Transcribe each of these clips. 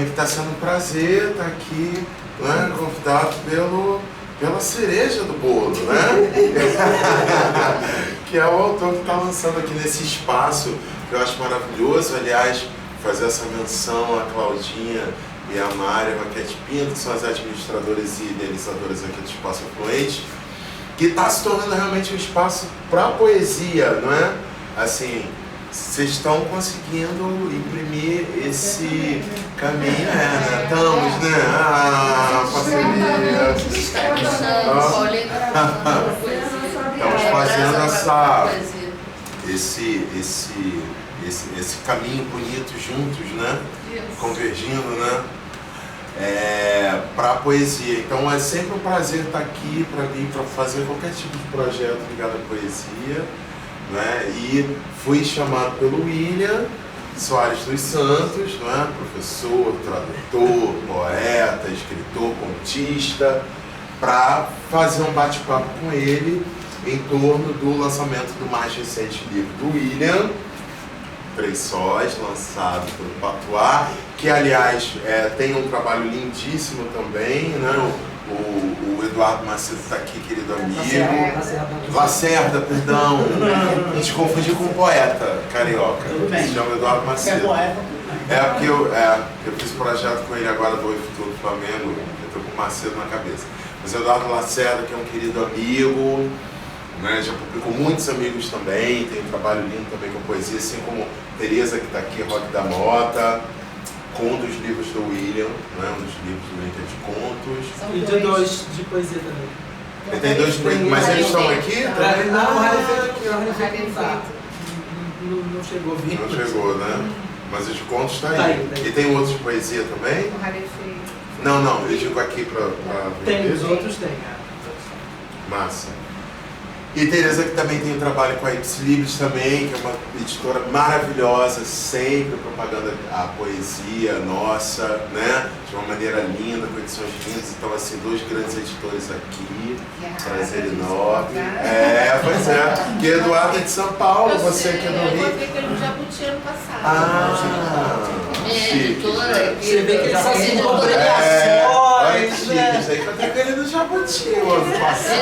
mim que está sendo um prazer estar aqui, né, convidado pela cereja do bolo, né? Que é o autor que está lançando aqui nesse espaço, que eu acho maravilhoso. Aliás, fazer essa menção a Claudinha e a Mária Maquete Pinto, que são as administradoras e idealizadoras aqui do Espaço Afluente, que está se tornando realmente um espaço para a poesia, não é? Assim, vocês estão conseguindo imprimir esse caminho, né? Estamos, né? Parceria. Estamos fazendo esse caminho bonito juntos, né? Convergindo, né? Para a poesia. Então é sempre um prazer estar aqui para mim, para fazer qualquer tipo de projeto ligado à poesia, né? E fui chamado pelo William Soares dos Santos, né? Professor, tradutor, poeta, escritor, contista, para fazer um bate-papo com ele em torno do lançamento do mais recente livro do William, Três Sóis, lançado pelo Patuá, que aliás tem um trabalho lindíssimo também, né? O Eduardo Macedo está aqui, querido amigo. Lacerda, perdão. A gente confundiu com um poeta carioca, que se chama Eduardo Macedo. Porque eu fiz um projeto com ele agora do Oi Futuro do Flamengo, eu estou com o Macedo na cabeça. Mas o Eduardo Lacerda, que é um querido amigo, né, já publicou muitos amigos também, tem um trabalho lindo também com poesia, assim como Tereza, que está aqui, Roque da Mota, com um dos livros do William, né, um dos livros do Lincoln de Contos. E de dois de poesia também. Ele tem dois, mas eles estão aqui? Não chegou a vir. Não chegou, né? Mas o de contos está aí. E tem outros de poesia também? Não, eu digo aqui para tem, os outros tem. Massa. E Tereza, que também tem um trabalho com a Ipsilibris também, que é uma editora maravilhosa, sempre propagando a poesia nossa, né? De uma maneira linda, com edições lindas. Então, assim, dois grandes editores aqui, prazer enorme. Pois é. E Eduardo é de São Paulo, você aqui no Rio. Eu encontrei com ele no Jabuti ano passado. Editora, você vê que ele só se encontrou olha que chique, isso aí que eu encontrei com ele no Jabuti o ano passado.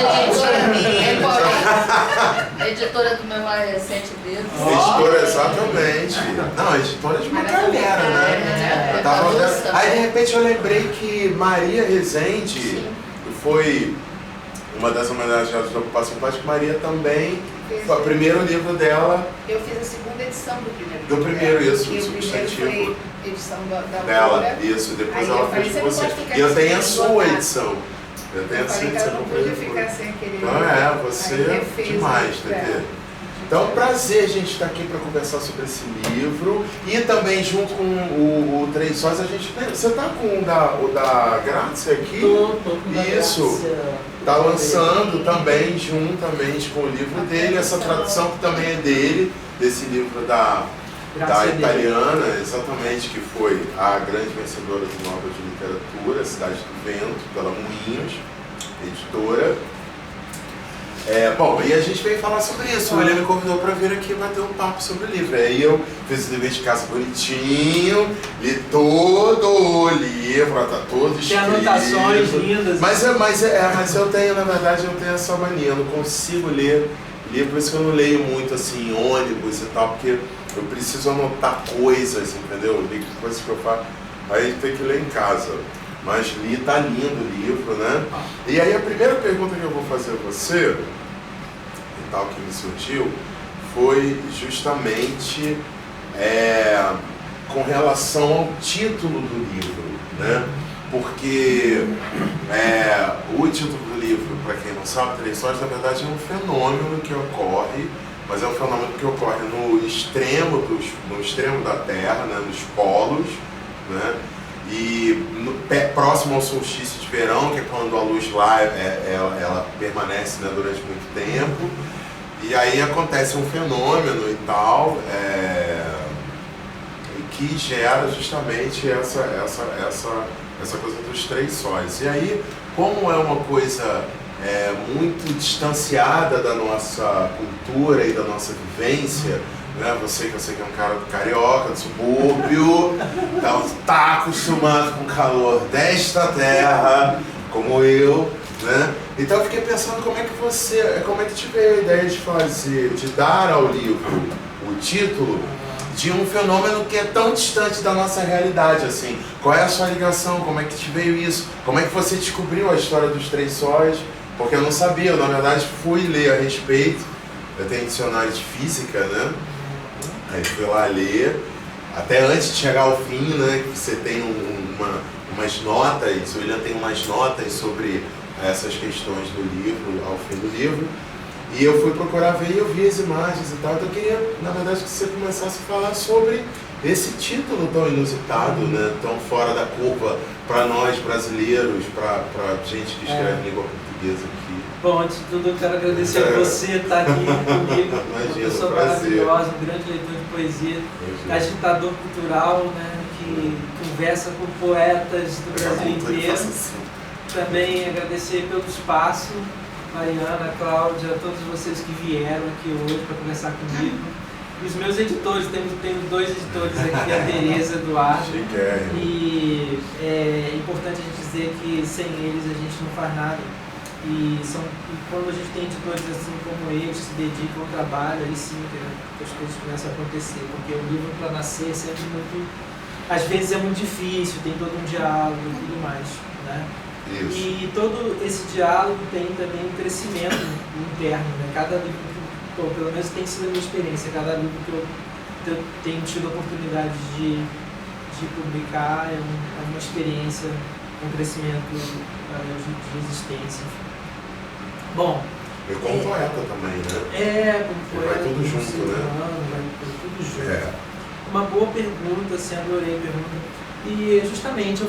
Editora do meu mais recente livro. Editora, exatamente. Não, editora de uma galera, né? Aí de repente eu lembrei que Maria Rezende, que foi uma das homenageadas da Ocupação Plástica, Maria também, foi o primeiro livro dela. Eu fiz a segunda edição do primeiro. Do primeiro, isso, o substantivo. Primeiro foi edição da dela, isso, depois ela fez com você. E eu tenho a sua edição. Eu tenho a sua edição. Não podia ficar sem aquele. Não você é demais, Tetê. Então, prazer a gente estar aqui para conversar sobre esse livro. E também, junto com o Três Sóis, a gente. Você está com o da Grácia aqui? Tô com isso. Está lançando também, juntamente com o livro dele, essa tradução que também é dele, desse livro da italiana, exatamente, que foi a grande vencedora do Nobel de Literatura, Cidade do Vento, pela Moinhos, editora. Bom, e a gente veio falar sobre isso. O William me convidou para vir aqui bater um papo sobre o livro. Aí eu fiz o dever de casa bonitinho, li todo o livro, tá todo escrito. Tem anotações lindas. Mas eu tenho, na verdade, eu tenho essa mania, eu não consigo ler livro, por isso que eu não leio muito assim, em ônibus e tal, porque eu preciso anotar coisas, entendeu? Coisas que eu faço, aí tem que ler em casa. Mas tá lindo o livro, né? E aí a primeira pergunta que eu vou fazer a você, e tal, que me surgiu, foi justamente com relação ao título do livro, né? Porque o título do livro, para quem não sabe, Três Sóis, na verdade é um fenômeno que ocorre, mas é um fenômeno que ocorre no extremo da Terra, né? Nos polos, né? E próximo ao solstício de verão, que é quando a luz lá ela permanece, né, durante muito tempo, e aí acontece um fenômeno e tal, que gera justamente essa coisa dos três sóis. E aí, como é uma coisa muito distanciada da nossa cultura e da nossa vivência, né? Você que eu sei que é um cara carioca, do subúrbio, tá acostumado com o calor desta terra, como eu, né? Então eu fiquei pensando como é que te veio a ideia de dar ao livro o título de um fenômeno que é tão distante da nossa realidade, assim. Qual é a sua ligação? Como é que te veio isso? Como é que você descobriu a história dos Três Sóis? Porque eu não sabia, eu na verdade fui ler a respeito. Eu tenho dicionário de física, né? Aí fui lá ler, até antes de chegar ao fim, né? Que você tem umas notas, o William tem umas notas sobre essas questões do livro, ao fim do livro. E eu fui procurar ver e eu vi as imagens e tal. Então eu queria, na verdade, que você começasse a falar sobre esse título tão inusitado, né? Tão fora da curva para nós brasileiros, para gente que escreve língua portuguesa aqui. Bom, antes de tudo eu quero agradecer a você estar aqui comigo. Uma pessoa maravilhosa, um grande leitor de poesia, agitador cultural, né? Que conversa com poetas do Brasil inteiro. Também agradecer pelo espaço. Mariana, Cláudia, todos vocês que vieram aqui hoje para conversar comigo. E os meus editores, tenho 2 editores aqui, a Tereza e Eduardo. E é importante a gente dizer que sem eles a gente não faz nada. E quando a gente tem editores assim como eles, que se dedicam ao trabalho, aí sim que as coisas começam a acontecer. Porque o livro para nascer é sempre muito... Às vezes é muito difícil, tem todo um diálogo e tudo mais, né? Isso. E todo esse diálogo tem também um crescimento interno, né? Cada livro que pelo menos tem sido a minha experiência, cada livro que eu tenho tido a oportunidade de publicar é uma experiência, um crescimento de existência. Bom, E como poeta também, né? Como poeta. Vai tudo junto, né? Vai tudo junto. Uma boa pergunta, assim, adorei a pergunta. E justamente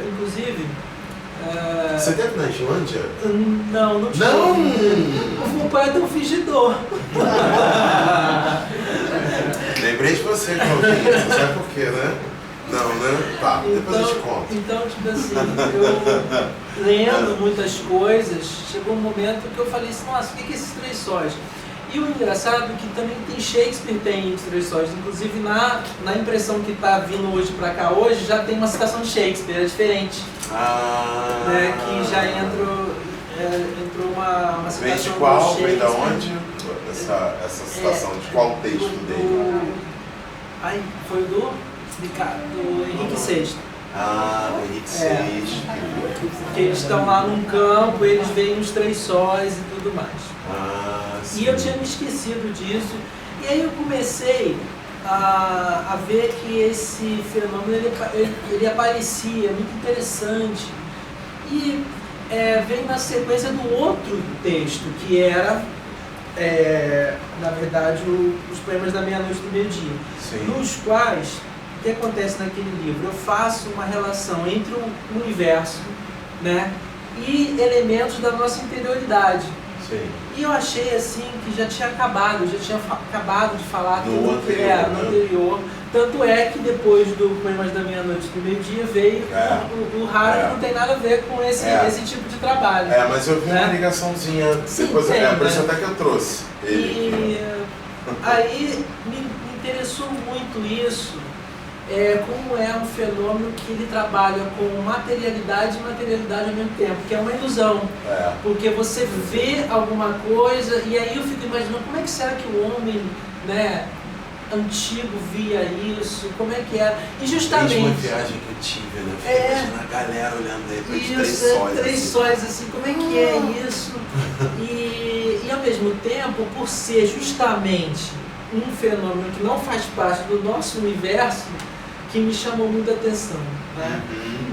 inclusive... Você teve na Islândia? Não tive. Não! Eu fui um poeta fingidor. Lembrei de você, Claudinha, você sabe por quê, né? Não, né? Tá, depois eu te conto. Então, tipo assim, eu lendo muitas coisas, chegou um momento que eu falei assim, nossa, o que é esses Três Sóis? E o engraçado é que também tem Shakespeare, tem os Três Sóis. Inclusive na impressão que está vindo hoje para cá hoje, já tem uma citação de Shakespeare, é diferente. Né, que já entrou uma citação Vem de qual? do Shakespeare. Vem da onde? Essa citação de qual texto dele? Foi do Henrique VI. Do Henrique VI. Que eles estão lá num campo, eles veem os Três Sóis e tudo mais. Sim. E eu tinha me esquecido disso. E aí eu comecei a ver que esse fenômeno ele aparecia, muito interessante. E veio na sequência do outro texto, que era, na verdade, os Poemas da Meia-Noite do Meio-Dia. Nos quais, o que acontece naquele livro? Eu faço uma relação entre o universo, né, e elementos da nossa interioridade. Sim. E eu achei assim que já tinha acabado de falar no anterior. Tanto é que depois do Poemas da Meia-Noite do Meio-Dia veio o raro que não tem nada a ver com esse tipo de trabalho. Mas eu vi uma ligaçãozinha, depois por isso até que eu trouxe ele. Aí me interessou muito isso, como é um fenômeno que ele trabalha com materialidade e materialidade ao mesmo tempo, que é uma ilusão. Porque você vê alguma coisa e aí eu fico imaginando como é que será que o homem, né, antigo via isso, como é que era. E justamente... Uma viagem que eu tive, né? Fiquei imaginando a galera olhando aí para os Três Sóis, assim, como é que é isso? E ao mesmo tempo, por ser justamente um fenômeno que não faz parte do nosso universo, que me chamou muita atenção, né?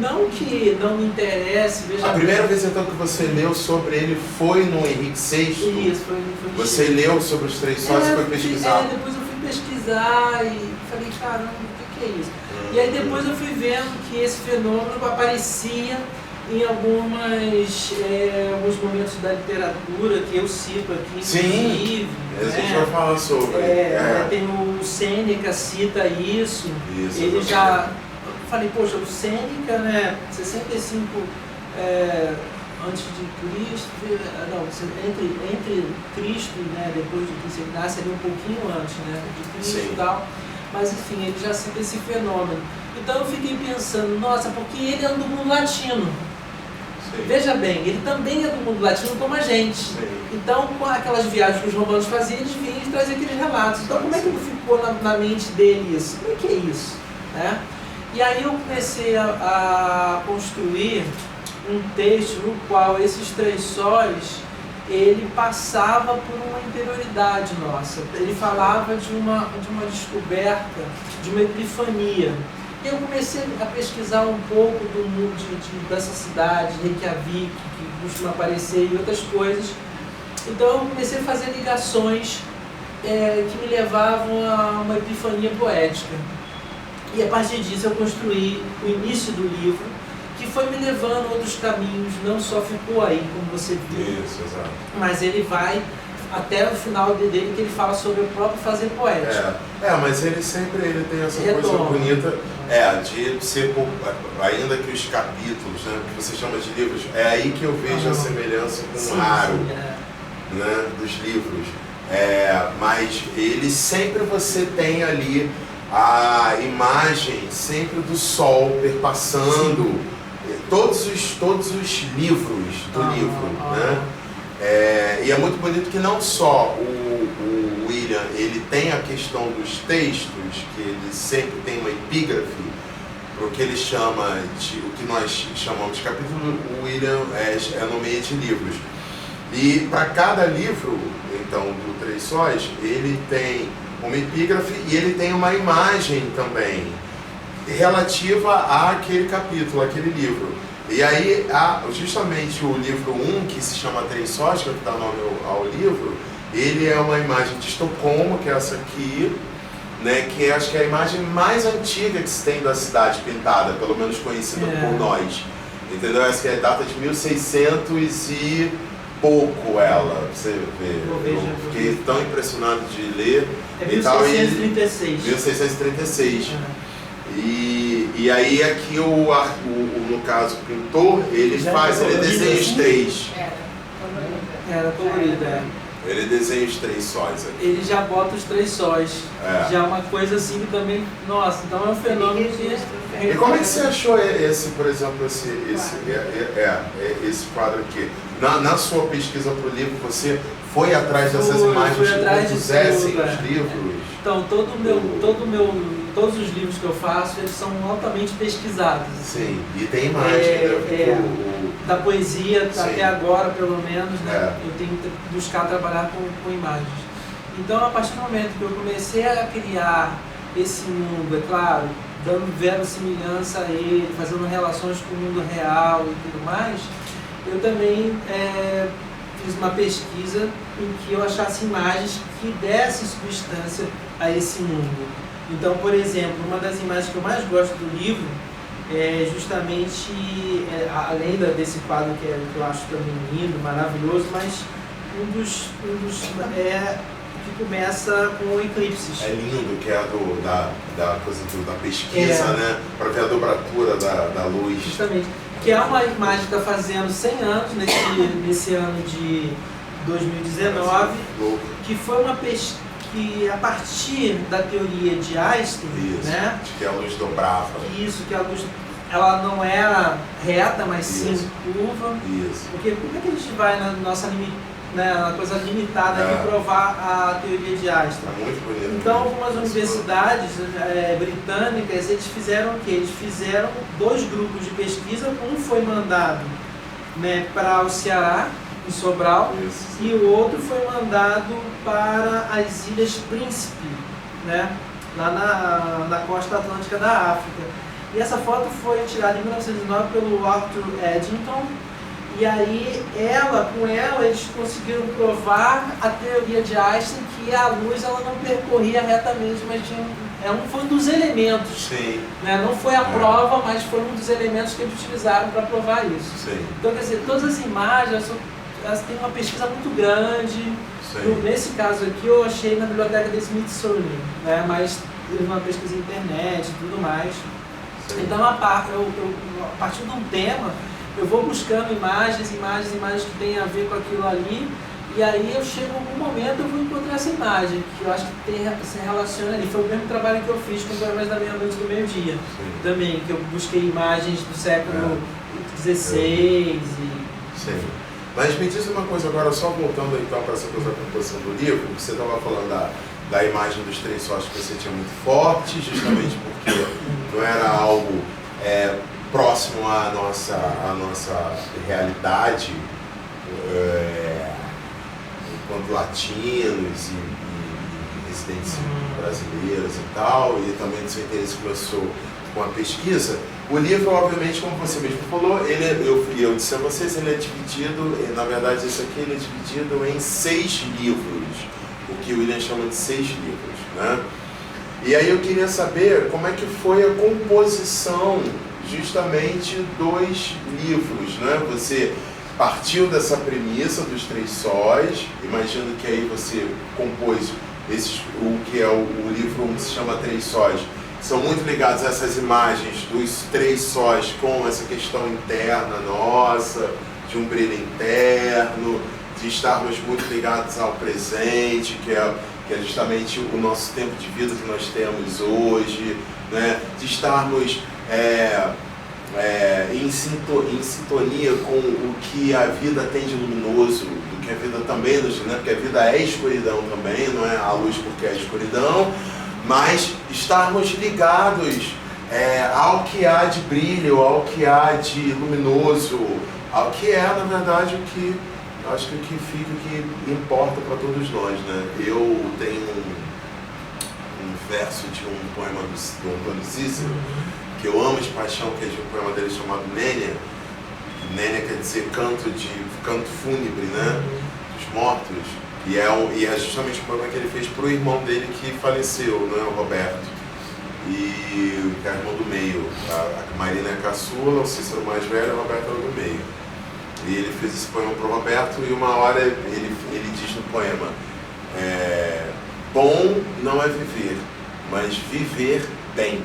Não que não me interesse, veja. A primeira vez então que você leu sobre ele foi no Henrique VI? Isso, foi no Você leu sobre os Três Sóis e foi pesquisar? Depois eu fui pesquisar e falei, caramba, o que é isso? E aí depois eu fui vendo que esse fenômeno aparecia em alguns momentos da literatura que eu cito aqui, inclusive. A gente vai falar sobre. Tem o Sêneca cita isso. Ele já... Eu falei, poxa, o Sêneca, né, 65 antes de Cristo, não, entre Cristo, né, depois de Cristo, ele nasce ali um pouquinho antes, né, de Cristo Sim. e tal, mas enfim, ele já cita esse fenômeno. Então eu fiquei pensando, nossa, porque ele é do mundo latino. Sim. Veja bem, ele também é do mundo latino como a gente. Sim. Então, com aquelas viagens que os romanos faziam, eles vinham e traziam aqueles relatos. Então, como é que ficou na mente dele isso? Como é que é isso? Né? E aí eu comecei a construir um texto no qual esses três sóis, ele passava por uma interioridade nossa. Ele falava de uma descoberta, de uma epifania. E eu comecei a pesquisar um pouco do mundo dessa cidade, Reykjavik, que costuma aparecer, e outras coisas. Então eu comecei a fazer ligações que me levavam a uma epifania poética. E a partir disso eu construí o início do livro, que foi me levando a outros caminhos, não só ficou aí, como você viu, Isso, exato. mas ele vai até o final dele, que ele fala sobre o próprio fazer poético. Mas ele sempre tem essa Retoma. coisa bonita, de ser, ainda que os capítulos, né, que você chama de livros, é aí que eu vejo a semelhança com o raro, né, dos livros. Mas ele sempre você tem ali a imagem sempre do sol perpassando todos os livros do livro, né? E é muito bonito que não só o William ele tem a questão dos textos, que ele sempre tem uma epígrafe, o que ele chama de, o que nós chamamos de capítulo, o William é no meio de livros. E para cada livro, então, do Três Sóis, ele tem uma epígrafe e ele tem uma imagem também relativa àquele capítulo, àquele livro. E aí, justamente o livro 1, que se chama Três Sóis, que dá nome ao livro, ele é uma imagem de Estocolmo, que é essa aqui, né, que acho que é a imagem mais antiga que se tem da cidade pintada, pelo menos conhecida por nós. Entendeu? Essa que é data de 1600 e pouco ela, você vê. Eu fiquei tão impressionado de ler. É 1636. 1636. E aí aqui no caso, o pintor, ele desenha os três. Era colorido, Ele desenha os três sóis aqui. Ele já bota os três sóis. Já é uma coisa assim que também, nossa, então é um fenômeno que... E como é que você achou esse, por exemplo, esse quadro aqui? Na sua pesquisa para o livro, você foi atrás dessas imagens que compusessem os livros? Então, todos os livros que eu faço, eles são altamente pesquisados. Sim, e tem imagem, da poesia, sim, até agora, pelo menos, né? Eu tenho que buscar trabalhar com imagens. Então, a partir do momento que eu comecei a criar esse mundo, é claro, dando verossimilhança a ele, fazendo relações com o mundo real e tudo mais, eu também fiz uma pesquisa em que eu achasse imagens que dessem substância a esse mundo. Então, por exemplo, uma das imagens que eu mais gosto do livro é justamente, além desse quadro que eu acho também lindo, maravilhoso, mas um dos que começa com eclipses. É lindo, que é da coisa da pesquisa, né? Para ver a dobratura da luz. Justamente. Que é uma imagem que está fazendo 100 anos, nesse ano de 2019, que foi uma pesquisa que, a partir da teoria de Einstein, né? Que a luz dobrava. Isso, que a luz ela não era reta, mas sim curva. Isso. Porque como é que a gente vai na nossa na coisa limitada aqui provar a teoria de Einstein? É muito bonito. Então, algumas universidades britânicas, eles fizeram o quê? Eles fizeram 2 grupos de pesquisa. Um foi mandado, né, para o Ceará, em Sobral, e o outro foi mandado para as Ilhas Príncipe, né, lá na costa atlântica da África. E essa foto foi tirada em 1909 pelo Arthur Eddington. E aí, com ela, eles conseguiram provar a teoria de Einstein, que a luz ela não percorria retamente, mas foi um dos elementos. Sim. Né? Não foi a prova, mas foi um dos elementos que eles utilizaram para provar isso. Sim. Então, quer dizer, todas as imagens, elas têm uma pesquisa muito grande. Nesse caso aqui, eu achei na biblioteca do Smithsonian, né? Mas teve uma pesquisa na internet e tudo mais. Sim. Então, a partir de um tema, eu vou buscando imagens que tem a ver com aquilo ali, e aí eu chego em algum momento eu vou encontrar essa imagem, que eu acho que se relaciona ali. Foi o mesmo trabalho que eu fiz com Poemas da Meia-Noite do Meio-Dia, também, que eu busquei imagens do século XVI Sim. Mas me diz uma coisa agora, só voltando então para essa coisa da composição do livro, você estava falando da imagem dos três sócios que você tinha muito forte, justamente porque não era algo próximo à nossa realidade enquanto latinos e residentes brasileiros e tal, e também do seu interesse começou com a pesquisa. O livro, obviamente, como você mesmo falou, eu disse a vocês, ele é dividido, na verdade, isso aqui ele é dividido em 6 livros, o que o William chama de 6 livros, né? E aí eu queria saber como é que foi a composição justamente dos livros, né? Você partiu dessa premissa dos 3 sóis, imagino que aí você compôs o que é o livro 1 que se chama 3 sóis, são muito ligados a essas imagens dos 3 sóis com essa questão interna nossa, de um brilho interno, de estarmos muito ligados ao presente, que é justamente o nosso tempo de vida que nós temos hoje, né? De estarmos em sintonia com o que a vida tem de luminoso, do que a vida também nos, né? Porque a vida é escuridão também, não é a luz porque é a escuridão, mas estarmos ligados ao que há de brilho, ao que há de luminoso, ao que é, na verdade, o que acho que o que fica, o que importa para todos nós, né? Eu tenho um verso de um poema do Antônio Cícero, que eu amo de paixão, que é de um poema dele chamado Nênia. Nênia quer dizer canto fúnebre, né? Dos mortos. E é justamente um poema que ele fez para o irmão dele que faleceu, né? O Roberto. E que é o irmão do meio. A Marina é a caçula, o Cícero mais velho, o Roberto era do meio. E ele fez esse poema para o Roberto e uma hora ele diz no poema: bom não é viver, mas viver bem.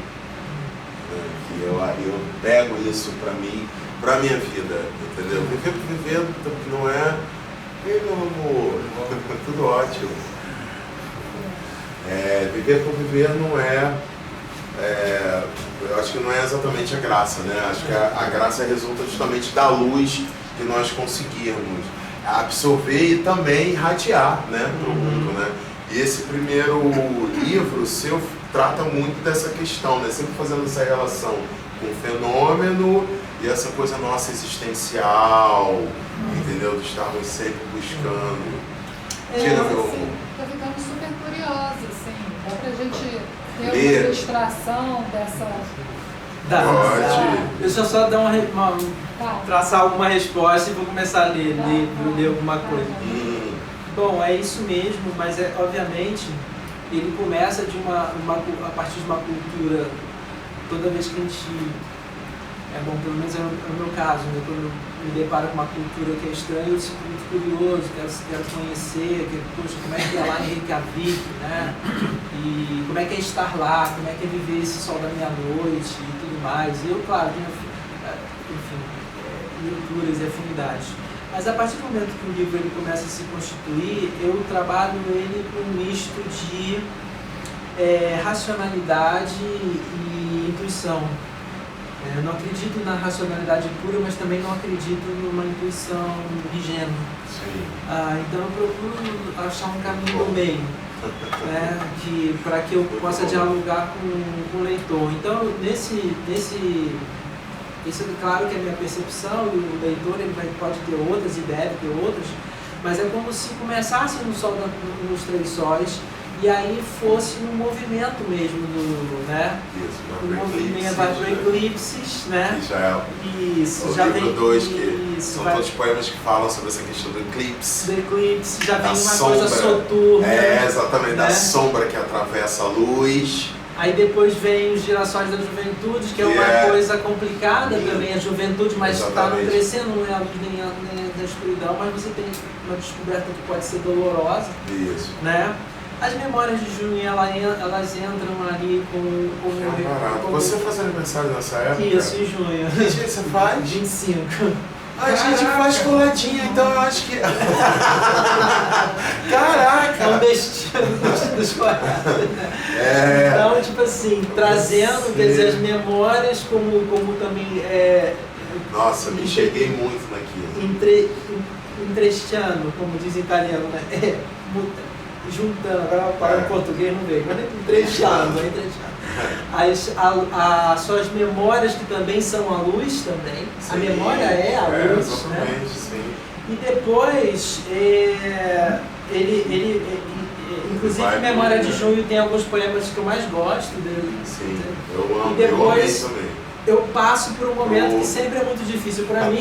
E eu pego isso para mim, para minha vida, entendeu? Viver por viver não é, meu amor, tudo ótimo. Viver por viver não eu acho que não é exatamente a graça, né? Acho que a graça resulta justamente da luz que nós conseguirmos absorver e também irradiar, né, para o mundo, né? E esse primeiro livro seu trata muito dessa questão, né? Sempre fazendo essa relação com o fenômeno e essa coisa nossa existencial, entendeu? De estarmos sempre buscando. Tira, meu amor. Estou ficando super curiosa, assim. Dá pra gente ter uma ilustração dessa... Deixa eu só dar traçar alguma resposta e vou começar a ler alguma coisa. Bom, é isso mesmo, mas obviamente ele começa a partir de uma cultura. Toda vez que a gente... pelo menos é o meu caso, né? Quando eu me deparo com uma cultura que é estranha, eu fico muito curioso, quero conhecer, poxa, como é que é lá em Reykjavik, né? E como é que é estar lá, como é que é viver esse sol da meia-noite e tudo mais. E eu, claro, enfim, leituras e afinidades. Mas a partir do momento que o livro ele começa a se constituir, eu trabalho ele com um misto de racionalidade e intuição. Eu não acredito na racionalidade pura, mas também não acredito numa intuição ingênua. Então eu procuro achar um caminho no meio, né, para que eu possa dialogar com o leitor. Então, isso é claro que é a minha percepção, e o leitor pode ter outras e deve ter outras, mas é como se começasse no sol nos 3 sóis, e aí fosse um movimento mesmo né? Isso, um movimento vai para eclipses, né? Que já é isso, já livro vem 2, que são todos poemas que falam sobre essa questão do eclipse. Do eclipse, já vem uma sombra, coisa soturna. Exatamente, né? Da sombra que atravessa a luz. Aí depois vem os girassóis da juventude, que é uma coisa complicada também, a juventude, mas está no crescendo, não é a luz nem a escuridão, mas você tem uma descoberta que pode ser dolorosa. Isso. Né? As memórias de junho, elas entram ali como... Você faz aniversário nessa época? Isso, em junho. Que dia você faz? 25. A gente faz coladinha, então eu acho que... Caraca! É um destino dos corados. Então, tipo assim, trazendo, quer dizer, as memórias como também... Nossa, me cheguei muito naquilo. Entrechando, como diz em italiano, né? Juntando, agora para o português não veio, mas entrechando. As suas memórias que também são a luz também. Sim, a memória é a luz, exatamente, né? Sim. E depois, inclusive Memória de Junho tem alguns poemas que eu mais gosto dele. Sim, eu amo, e depois, eu amei também. Eu passo por um momento que sempre é muito difícil para mim,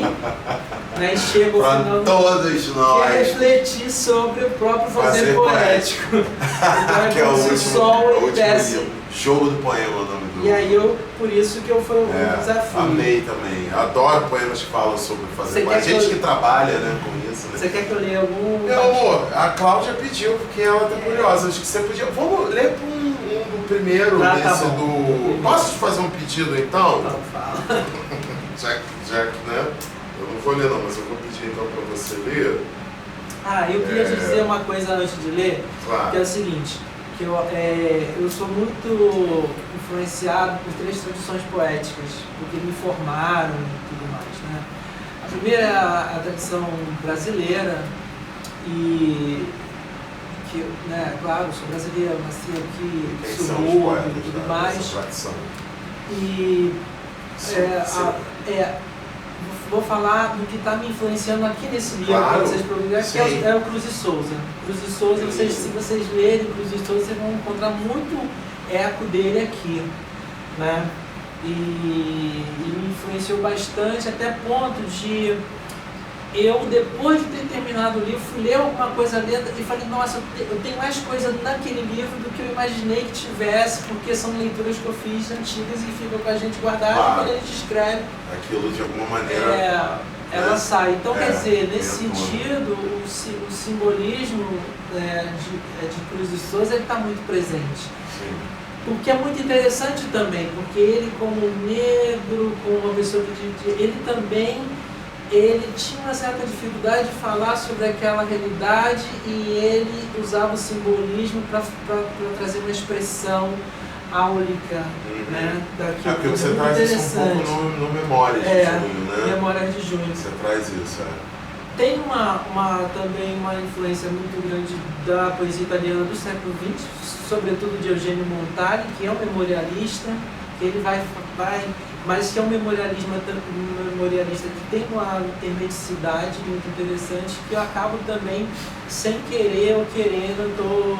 né? E chego ao final todos nós. Que é refletir sobre o próprio fazer poético. Então que é como se o sol ele desce. Jogo do poema, o nome do... E aí por isso que eu foi um desafio. Amei também. Adoro poemas que falam sobre fazer poético. A gente que trabalha, né, com isso. Né? Você quer que eu leia algum? A Cláudia pediu, porque ela tá curiosa. Acho que você podia... Vamos ler do primeiro, desse tá do... Posso te fazer um pedido, então? Não, fala. já que, né? Eu não vou ler, não, mas eu vou pedir, então, pra você ler. Eu queria te dizer uma coisa antes de ler, claro. Que é o seguinte, que eu sou muito influenciado por 3 tradições poéticas, porque me formaram e tudo mais, né? A primeira é a tradição brasileira, e que, né, claro, sou brasileiro, nasci aqui, subúrbio e tudo mais. E vou falar do que está me influenciando aqui nesse livro, para vocês progredirem, que é o Cruz e Souza. Cruz e Souza, se vocês lerem Cruz e Souza, vocês vão encontrar muito eco dele aqui, né? E me influenciou bastante, até ponto de eu, depois de ter terminado o livro, fui ler alguma coisa dentro e falei, nossa, eu tenho mais coisa naquele livro do que eu imaginei que tivesse, porque são leituras que eu fiz antigas e ficam com a gente guardadas, e quando a gente escreve, aquilo de alguma maneira ela sai. Então, quer dizer, nesse sentido, o simbolismo de Cruz e Souza está muito presente. Sim. O que é muito interessante também, porque ele, como negro, como uma pessoa que ele também tinha uma certa dificuldade de falar sobre aquela realidade, e ele usava o simbolismo para trazer uma expressão áulica, né, daquilo. Porque você traz isso um pouco no Memórias de Junho, né? Memórias de Junho. Você traz isso, Tem também uma influência muito grande da poesia italiana do século XX, sobretudo de Eugenio Montale, que é um memorialista, que ele mas que é um memorialista que tem uma intermedicidade muito interessante, que eu acabo também, sem querer ou querendo, estou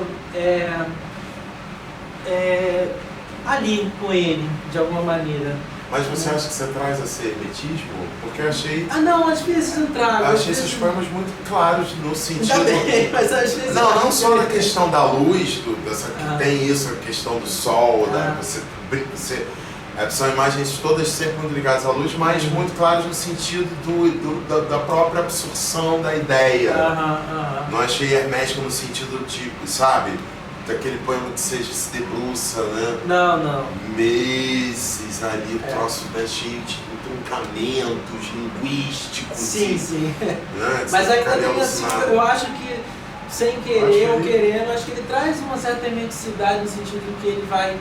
ali com ele, de alguma maneira. Mas você acha que você traz esse hermetismo? Porque eu achei... não, às vezes eu trago. Eu achei esses poemas muito claros no sentido... Também, mas às vezes... Não só na questão da luz, que tem isso, a questão do sol, né? São imagens todas sempre muito ligadas à luz, mas muito claras no sentido da própria absorção da ideia. Não achei hermético no sentido de, sabe, daquele poema que você se debruça, né? Não. Meses ali, o troço da gente, entroncamentos linguísticos. Sim. Né? Mas ainda tem assim, eu acho que, sem querer ou querendo, acho que ele traz uma certa hermeticidade no sentido que ele vai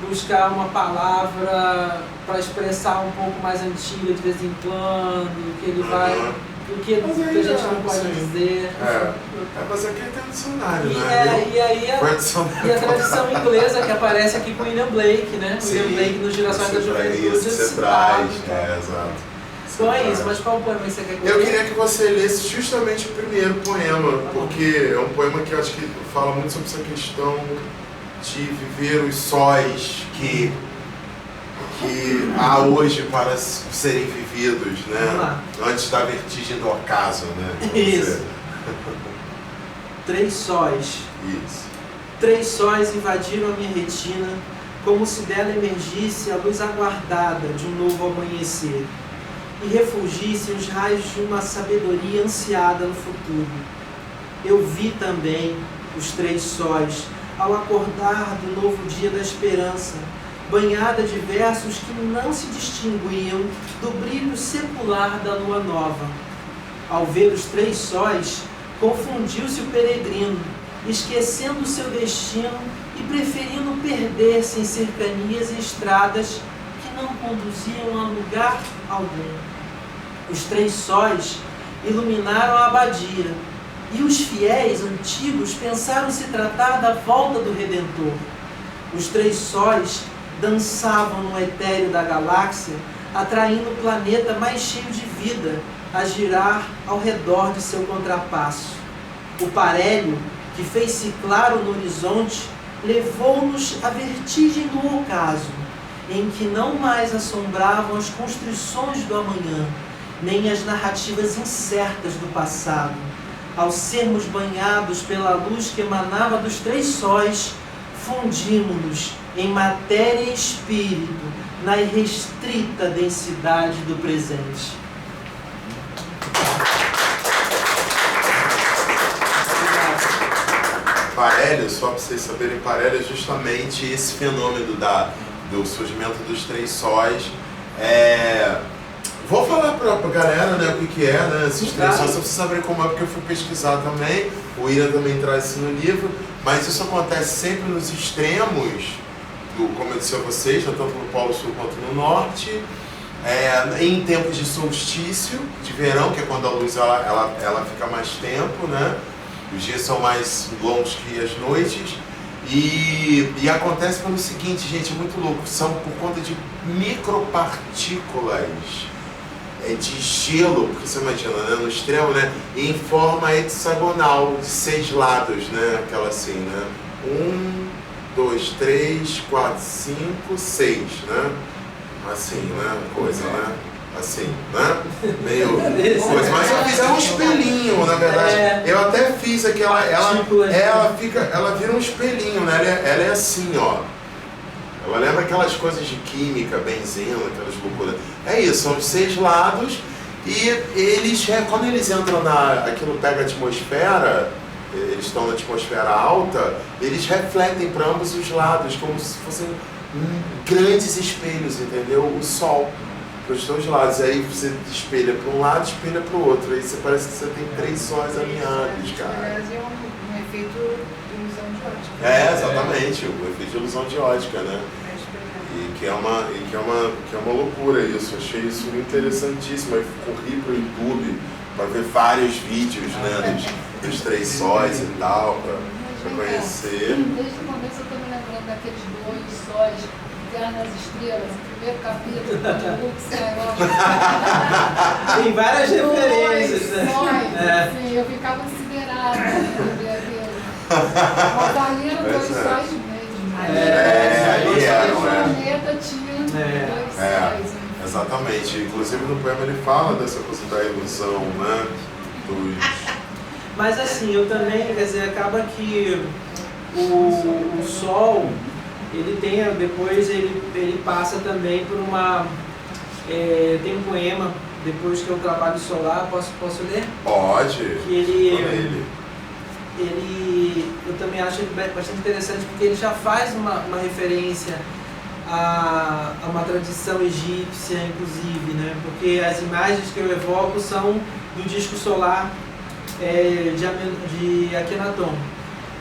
buscar uma palavra para expressar um pouco mais antiga de vez em quando, que ele vai... Porque a gente não pode dizer. Mas aqui tem um dicionário, né? E a tradição inglesa que aparece aqui com William Blake, né? William Blake nos Gerações da Juventude. Você traz, exato. Então é isso, mas qual poema você quer que eu queria que você lesse justamente o primeiro poema, porque é um poema que eu acho que fala muito sobre essa questão de viver os sóis que há hoje para serem vividos, né? Antes da vertigem do ocaso, né? Isso. 3 sóis. Isso. 3 sóis invadiram a minha retina, como se dela emergisse a luz aguardada de um novo amanhecer, e refulgissem os raios de uma sabedoria ansiada no futuro. Eu vi também os 3 sóis, ao acordar do novo dia da esperança, banhada de versos que não se distinguiam do brilho secular da lua nova. Ao ver os 3 sóis, confundiu-se o peregrino, esquecendo seu destino e preferindo perder-se em cercanias e estradas que não conduziam a lugar algum. Os 3 sóis iluminaram a abadia, e os fiéis antigos pensaram se tratar da volta do Redentor. Os 3 sóis dançavam no etéreo da galáxia, atraindo o planeta mais cheio de vida a girar ao redor de seu contrapasso. O parélio, que fez-se claro no horizonte, levou-nos à vertigem do ocaso, em que não mais assombravam as construções do amanhã, nem as narrativas incertas do passado. Ao sermos banhados pela luz que emanava dos 3 sóis, fundimos-nos em matéria e espírito, na irrestrita densidade do presente. Parélio, só para vocês saberem, parélio é justamente esse fenômeno do surgimento dos 3 sóis. Vou falar para a galera, né, o que é, né, esses 3 sóis, só para vocês saberem como é, porque eu fui pesquisar também, o William também traz isso no livro, mas isso acontece sempre nos extremos, como eu disse a vocês, tanto no Polo Sul quanto no Norte, em tempos de solstício, de verão, que é quando a luz ela fica mais tempo, né? Os dias são mais longos que as noites. E acontece pelo seguinte, gente, é muito louco, são por conta de micropartículas de gelo, porque você imagina, né, no extremo, né, em forma hexagonal, de 6 lados, né, aquela assim, né, 1, 2, 3, 4, 5, 6, né, assim, né, coisa, né, assim, né, meio coisa, mas eu fiz um espelhinho, na verdade, eu até fiz aqui, ela vira um espelhinho, né, ela é assim, ó. Ela lembra aquelas coisas de química, benzeno, aquelas loucuras. É isso, são os 6 lados e eles, quando eles entram aquilo pega a atmosfera, eles estão na atmosfera alta, eles refletem para ambos os lados, como se fossem grandes espelhos, entendeu? O Sol, para os 2 lados. Aí você espelha para um lado, espelha para o outro. Aí você parece que você tem 3 sóis alinhados, cara. É um efeito de ilusão de ótica. Exatamente, o efeito de ilusão de ótica, né? E que é uma loucura isso. Achei isso interessantíssimo. Aí corri para o YouTube para ver vários vídeos, né, dos 3 sóis e tal, para conhecer. Desde o começo eu estou me lembrando daqueles 2 sóis, Guerra nas Estrelas, o primeiro capítulo de Luke Skywalker. Tem várias referências, né? Sim, eu ficava considerada para ver aquilo. Mas ali eram 2 sóis mesmo. O planeta tinha 2 sóis. Exatamente. Inclusive no poema ele fala dessa coisa da ilusão, né? Mas assim, eu também, quer dizer, acaba que o Sol, ele tem, depois ele passa também por uma... tem um poema, depois que é o Trabalho Solar, posso ler? Pode. Que eu também acho ele bastante interessante, porque ele já faz uma referência a uma tradição egípcia, inclusive, né? Porque as imagens que eu evoco são do disco solar de Akhenaton,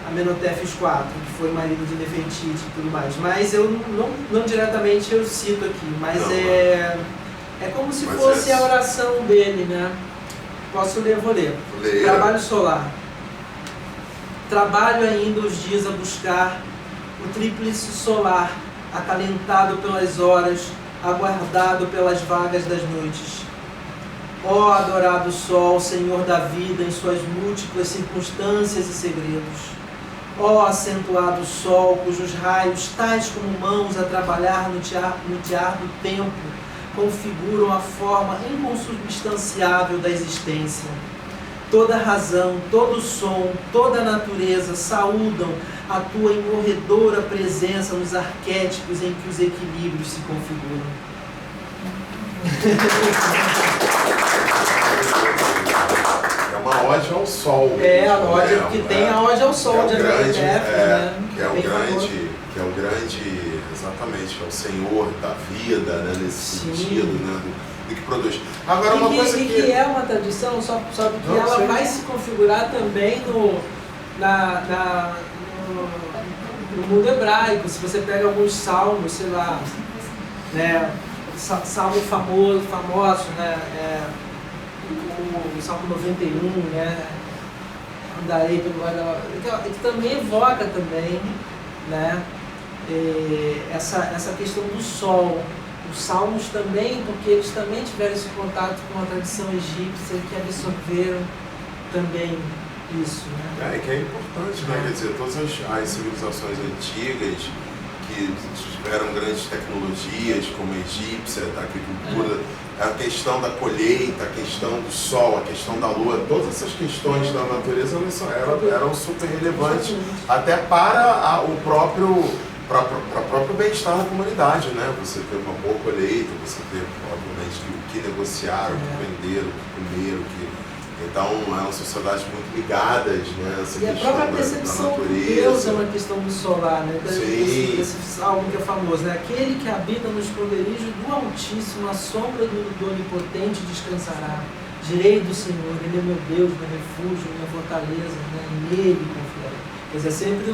Amenhotep IV, que foi marido de Nefertiti e tudo mais. Mas eu não diretamente eu cito aqui, mas é como se fosse a oração dele, né? Posso ler? Vou ler. Trabalho solar. Trabalho ainda os dias a buscar o tríplice solar, acalentado pelas horas, aguardado pelas vagas das noites. Ó adorado sol, Senhor da vida em suas múltiplas circunstâncias e segredos. Ó acentuado sol, cujos raios, tais como mãos a trabalhar no tear do tempo, configuram a forma inconsubstanciável da existência. Toda razão, todo som, toda natureza saúdam a tua imorredora presença nos arquétipos em que os equilíbrios se configuram. É uma ode ao sol. A ode, porque tem a ode ao sol de Amenhotep, né? Que que é o grande, exatamente, que é o senhor da vida, né, nesse sentido, né, do que produz. Agora, uma coisa que é uma tradição, só que ela vai se configurar também no mundo hebraico. Se você pega alguns salmos, sei lá, né, salmo famoso, né, o Salmo 91, né, andarei pelo vale, que também evoca também, né, essa questão do sol. Os salmos também, porque eles também tiveram esse contato com a tradição egípcia, que absorveram também isso, né? Que é importante, né? Quer dizer, todas as civilizações antigas que tiveram grandes tecnologias, como a egípcia, a agricultura, a questão da colheita, a questão do sol, a questão da lua, todas essas questões da natureza eram super relevantes, até para o próprio bem-estar da comunidade, né? Você ter uma boa colheita, você ter, obviamente, o que negociar, o que vender, o que comer, Então, eram sociedades muito ligadas, né? Essa e a própria percepção de Deus é uma questão do solar, né? Esse salmo que é famoso, né? Aquele que habita no esconderijo do Altíssimo, a sombra do Onipotente descansará. Direi do Senhor, Ele é meu Deus, meu refúgio, minha fortaleza, né? Nele confiarei. Quer dizer, é sempre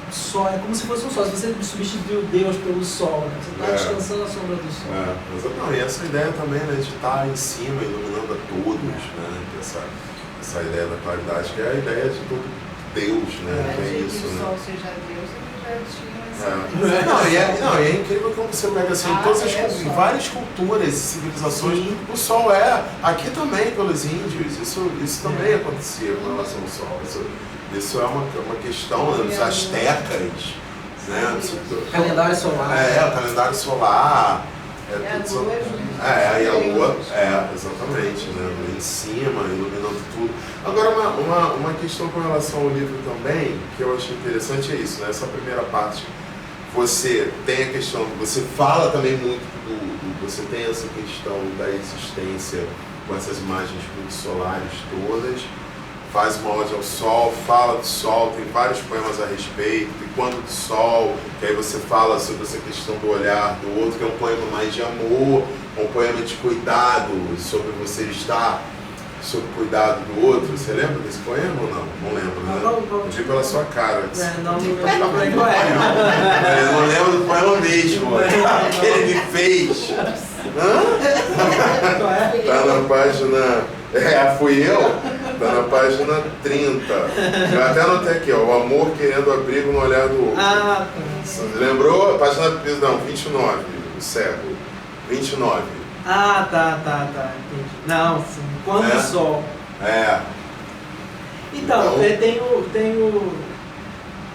sol, é como se fosse um sol. Se você substituiu Deus pelo sol, né? Você está descansando a sombra do sol. E essa ideia também, né, de estar em cima, iluminando a todos, né? Essa ideia da claridade, que é a ideia de todo Deus, né? É isso, que o né? sol seja Deus, ele já tinha e é incrível como você pega assim, em várias culturas e civilizações, o sol aqui também pelos índios, isso também acontecia com relação ao sol. Isso é uma questão dos astecas, né? Calendário solar. O calendário solar. E a lua, exatamente, né? Em cima, iluminando tudo. Agora, uma questão com relação ao livro também, que eu achei interessante, é isso, né? Essa primeira parte, você tem a questão, você fala também muito você tem essa questão da existência com essas imagens muito solares todas, faz uma ode ao sol, fala do sol, tem vários poemas a respeito, e quando do sol, que aí você fala sobre essa questão do olhar do outro, que é um poema mais de amor, um poema de cuidado, sobre você estar sob cuidado do outro. Você lembra desse poema ou não? Não lembro, né? Eu digo pela sua cara. Não lembro do poema mesmo, que ele me fez. Tá na página... fui eu? Tá na página 30. Eu até anotei aqui, ó. O amor querendo abrigo no olhar do outro. Você lembrou? A página, não, 29, o século. 29. Tá. Entendi. Não, sim. Quando o sol. Então, tenho...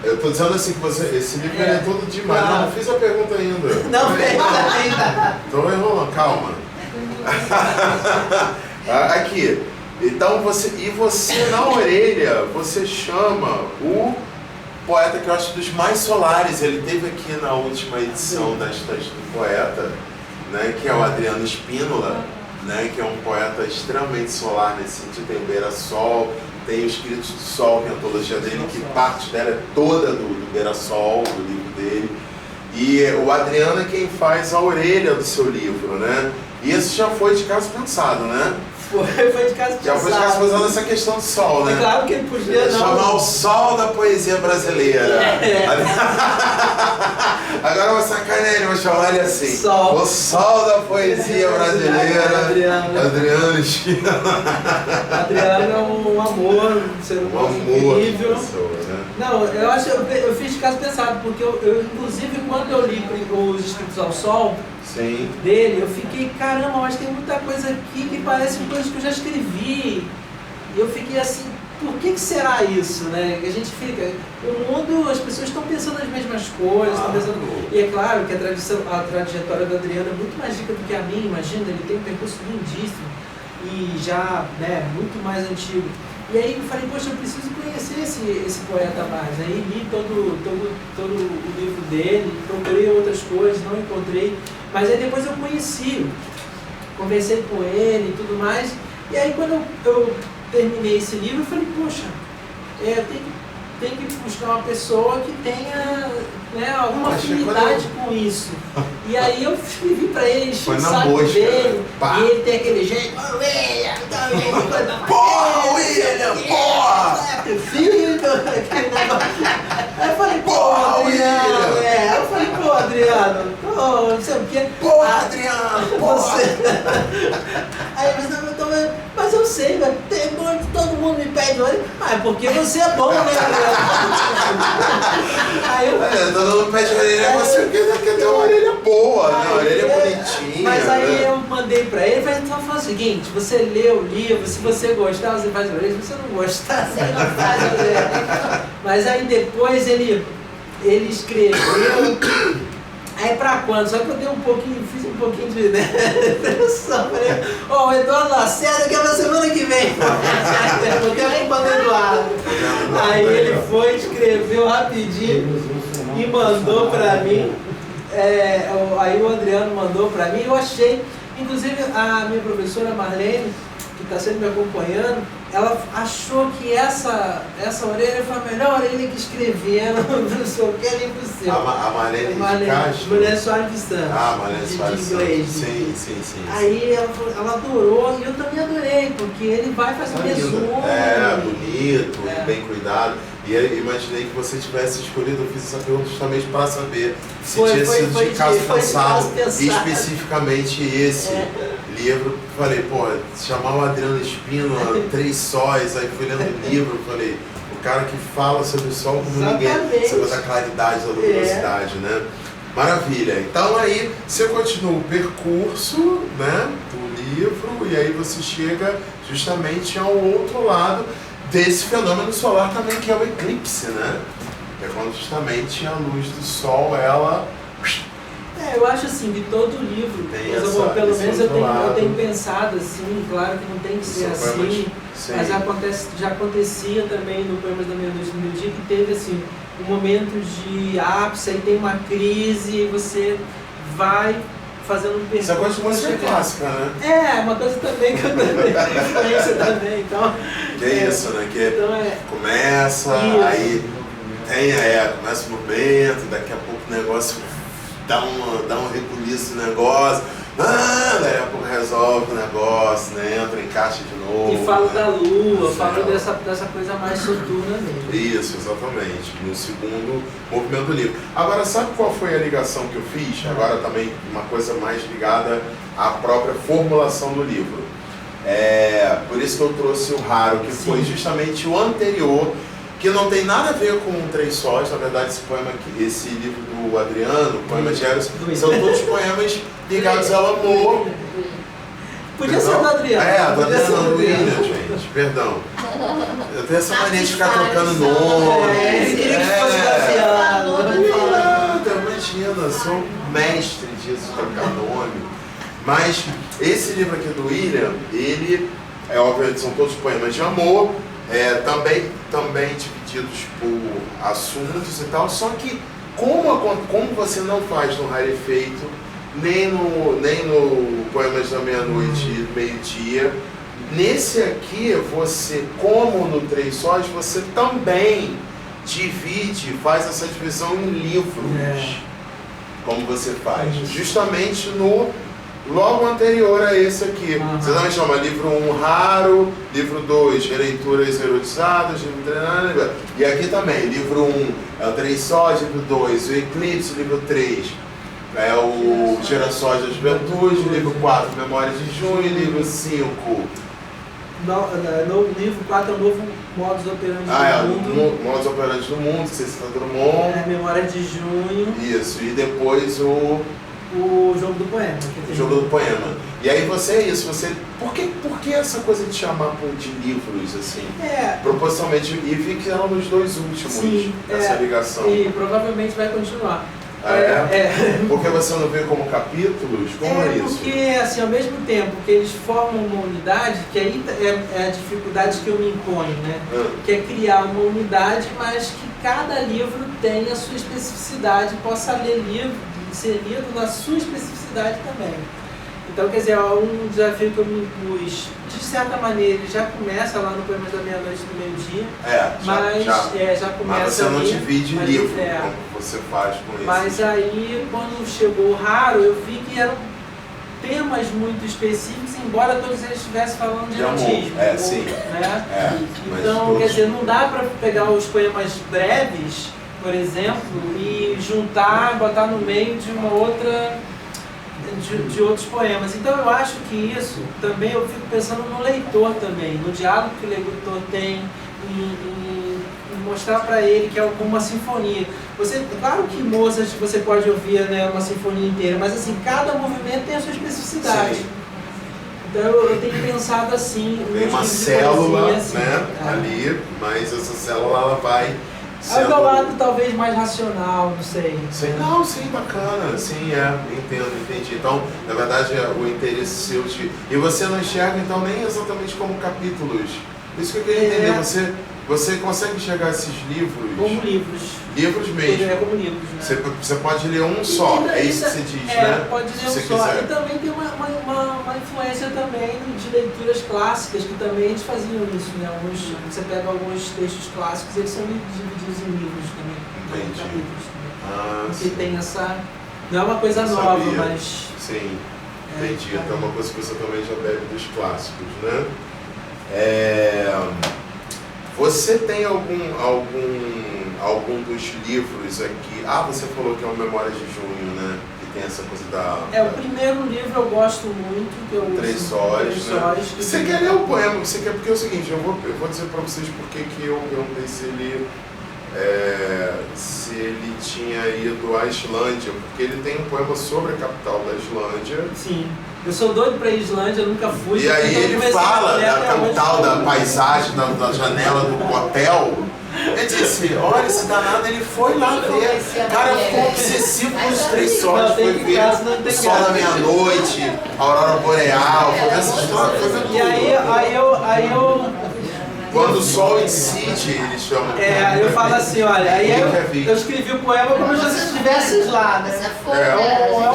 Eu tô dizendo assim que esse livro é todo demais. Não fiz a pergunta ainda. Não fez ainda. Tô enrolando, calma. Aqui. Então você na orelha, você chama o poeta que eu acho dos mais solares. Ele teve aqui na última edição das do poeta, né, que é o Adriano Spínola, né, que é um poeta extremamente solar nesse sentido. Tem o Beira-Sol, tem os Escritos do Sol, que é a antologia dele, que parte dela é toda do Beira-Sol, do livro dele. E o Adriano é quem faz a orelha do seu livro, né? E isso já foi de caso pensado, né? Foi de caso pensado. Já foi de caso pensado essa questão do sol, né? É claro que ele podia chamar o sol da poesia brasileira. Agora eu vou sacanear ele, vou chamar ele assim. O sol da poesia brasileira. Adriano Spínola. Adriano é um amor, ser incrível. Né? Não, eu fiz de caso pensado, porque eu inclusive quando eu li os Escritos ao Sol, sim, dele, eu fiquei, caramba, mas tem muita coisa aqui que parece coisas que eu já escrevi. E eu fiquei assim, por que será isso, né? A gente fica, o mundo, as pessoas estão pensando as mesmas coisas, estão pensando... E é claro que a trajetória do Adriano é muito mais rica do que a minha, imagina, ele tem um percurso lindíssimo e já, né, muito mais antigo. E aí eu falei, poxa, eu preciso conhecer esse poeta mais. Aí li todo o livro dele, procurei outras coisas, não encontrei. Mas aí depois eu conheci, conversei com ele e tudo mais. E aí quando eu terminei esse livro, eu falei, poxa, tem que buscar uma pessoa que tenha, né, alguma afinidade com isso. E aí eu escrevi pra ele, enchi o saco dele, e ele tem aquele jeito, William, porra, William, porra! Filho, aquele negócio. Aí eu falei, porra, Adriano, eu falei, pô, Adriano, não sei o quê. Porra, Adriano, porra! Aí mas eu sei, velho, todo mundo me pede olho, mas porque você é bom, né, Adriano? Aí todo mundo pede orelha, você quer ter uma orelha boa, né? Uma orelha bonitinha. Mas aí eu mandei pra ele, falei, então faz o seguinte, você lê o livro, se você gostar, você faz orelha, se você não gostar, você não faz orelha. Mas aí depois ele escreveu. Aí pra quando? Só que eu dei fiz um pouquinho de pressão. Falei, o Eduardo Lacerda quer na semana que vem. Porque é culpa do Eduardo. Aí ele foi, escreveu rapidinho e mandou pra mim. Aí o Adriano mandou pra mim. Eu achei, inclusive a minha professora Marlene, que está sempre me acompanhando, ela achou que essa orelha foi a melhor orelha que escreveram no seu que livro seu. A Marlene de Castro? Marlene Soares de Santos. Marlene Soares de inglês. Sim. Aí ela falou, ela adorou e eu também adorei, porque ele vai fazer resumo. Bonito, bem cuidado. E eu imaginei que você tivesse escolhido, eu fiz essa pergunta justamente para saber se tinha sido de caso pensado, especificamente esse livro. Falei, pô, chamar o Adriano Espino, 3 sóis, aí fui lendo o livro, falei, o cara que fala sobre o sol como ninguém, sobre essa claridade, da luminosidade, né? Maravilha. Então aí você continua o percurso, né, do livro, e aí você chega justamente ao outro lado desse fenômeno solar também, que é o eclipse, né? Que é quando justamente a luz do sol, ela... eu acho assim, de todo livro, pelo menos eu tenho pensado assim, claro que não tem que ser assim, mas já acontecia também no Poemas da Meia-Noite do Meio-Dia, que teve assim, um momento de ápice, aí tem uma crise, e você vai fazendo um percurso. Isso é coisa de música clássica, né? Uma coisa também que eu tenho influência também, então... Que é isso, né? Que então começa, aí começa o movimento, daqui a pouco o negócio dá um rebuliço no negócio, daí a pouco resolve o negócio, né? Entra em caixa de novo. E fala da lua, fala dessa coisa mais soturna mesmo. Isso, exatamente, no segundo movimento do livro. Agora, sabe qual foi a ligação que eu fiz? Agora também uma coisa mais ligada à própria formulação do livro. Por isso que eu trouxe o Raro, que foi justamente o anterior, que não tem nada a ver com 3 sóis. Na verdade, esse livro do Adriano, Poemas de Eros, são todos poemas ligados ao amor. Podia ser do Adriano. Do Adriano, do William, gente, perdão. Eu tenho essa mania de ficar trocando nome. Queria que fosse Graciano. Imagina, eu sou mestre disso, de trocar nome. Mas esse livro aqui do William, ele, obviamente, são todos poemas de amor, também divididos por assuntos e tal, só que como você não faz no Rarefeito, nem no Poemas da Meia-Noite e do Meio-Dia, nesse aqui, você, como no 3 sóis, você também faz essa divisão em livros, como você faz, justamente logo anterior a esse aqui. Você também chama livro 1 Raro, livro 2 Releituras Erotizadas, e aqui também, livro 1 é o 3 sóis, livro 2 o Eclipse, livro 3 é o Gerações da Juventude, livro 4 Memórias de Junho, livro 5 livro 4 é o novo Modus Operandi do Mundo. Modus Operandi do Mundo, que você cita Drummond. Memória de Junho. Isso, e depois o Jogo do Poema. O Jogo do Poema. E aí por que essa coisa de chamar de livros, assim? Propositalmente, e vi que eram nos 2 últimos, essa ligação. E provavelmente vai continuar. Porque você não vê como capítulos? Como é isso? Porque, assim, ao mesmo tempo que eles formam uma unidade, que aí é a dificuldade que eu me imponho, né? Que é criar uma unidade, mas que cada livro tenha a sua especificidade, possa ser lido na sua especificidade também. Então, quer dizer, um desafio que eu me impus, de certa maneira, ele já começa lá no Poemas da Meia-Noite do Meio-Dia, já começa. Mas você não ali, divide livro, como você faz com isso. Mas aí, quando chegou o Raro, eu vi que eram temas muito específicos, embora todos eles estivessem falando de erotismo. Sim. Né? Então, quer dizer, não dá para pegar os poemas breves, por exemplo, e juntar, botar no meio de uma outra... De outros poemas. Então eu acho que isso também, eu fico pensando no leitor também, no diálogo que o leitor tem, em mostrar para ele que é como uma sinfonia. Claro que Mozart você pode ouvir, né, uma sinfonia inteira, mas assim, cada movimento tem a sua especificidade. Sim. Então eu tenho pensado assim... Tem uma célula, assim, né, ali, mas essa célula ela vai... É o meu lado talvez mais racional, não sei. Sim, bacana, sim, entendi. Então, na verdade, o interesse seu e você não enxerga, então, nem exatamente como capítulos. Isso que eu queria entender, você consegue enxergar esses livros? Como livros. Livros mesmo? Como livros, né? Você pode ler um só, é isso que você diz, né? Pode ler um só. E também tem uma influência também de leituras clássicas, que também eles faziam isso, né? Você pega alguns textos clássicos, eles são divididos em livros também. Em capítulos também. Porque tem essa... Não é uma coisa nova, mas... Sim, entendi. Então é uma coisa que você também já bebe dos clássicos, né? Você tem algum dos livros aqui? Você falou que é o Memórias de Junho, né? Que tem essa coisa da... o primeiro livro eu gosto muito, que eu 3 Sóis, né? Você quer ler o poema? Porque é o seguinte, eu vou dizer para vocês porque que eu perguntei se ele tinha ido à Islândia, porque ele tem um poema sobre a capital da Islândia. Sim. Eu sou doido para a Islândia, eu nunca fui. E aí ele fala da capital, da paisagem, da janela do hotel. Ele disse, olha, esse danado, ele foi lá ver. Cara, ficou obsessivo com os 3 Sóis, foi ver o sol da meia-noite, a aurora boreal, foi ver essa história, foi ver tudo. E aí eu quando o sol incide, eles chamam. Eu falo assim, olha, aí eu escrevi o poema como se estivesse lá, né?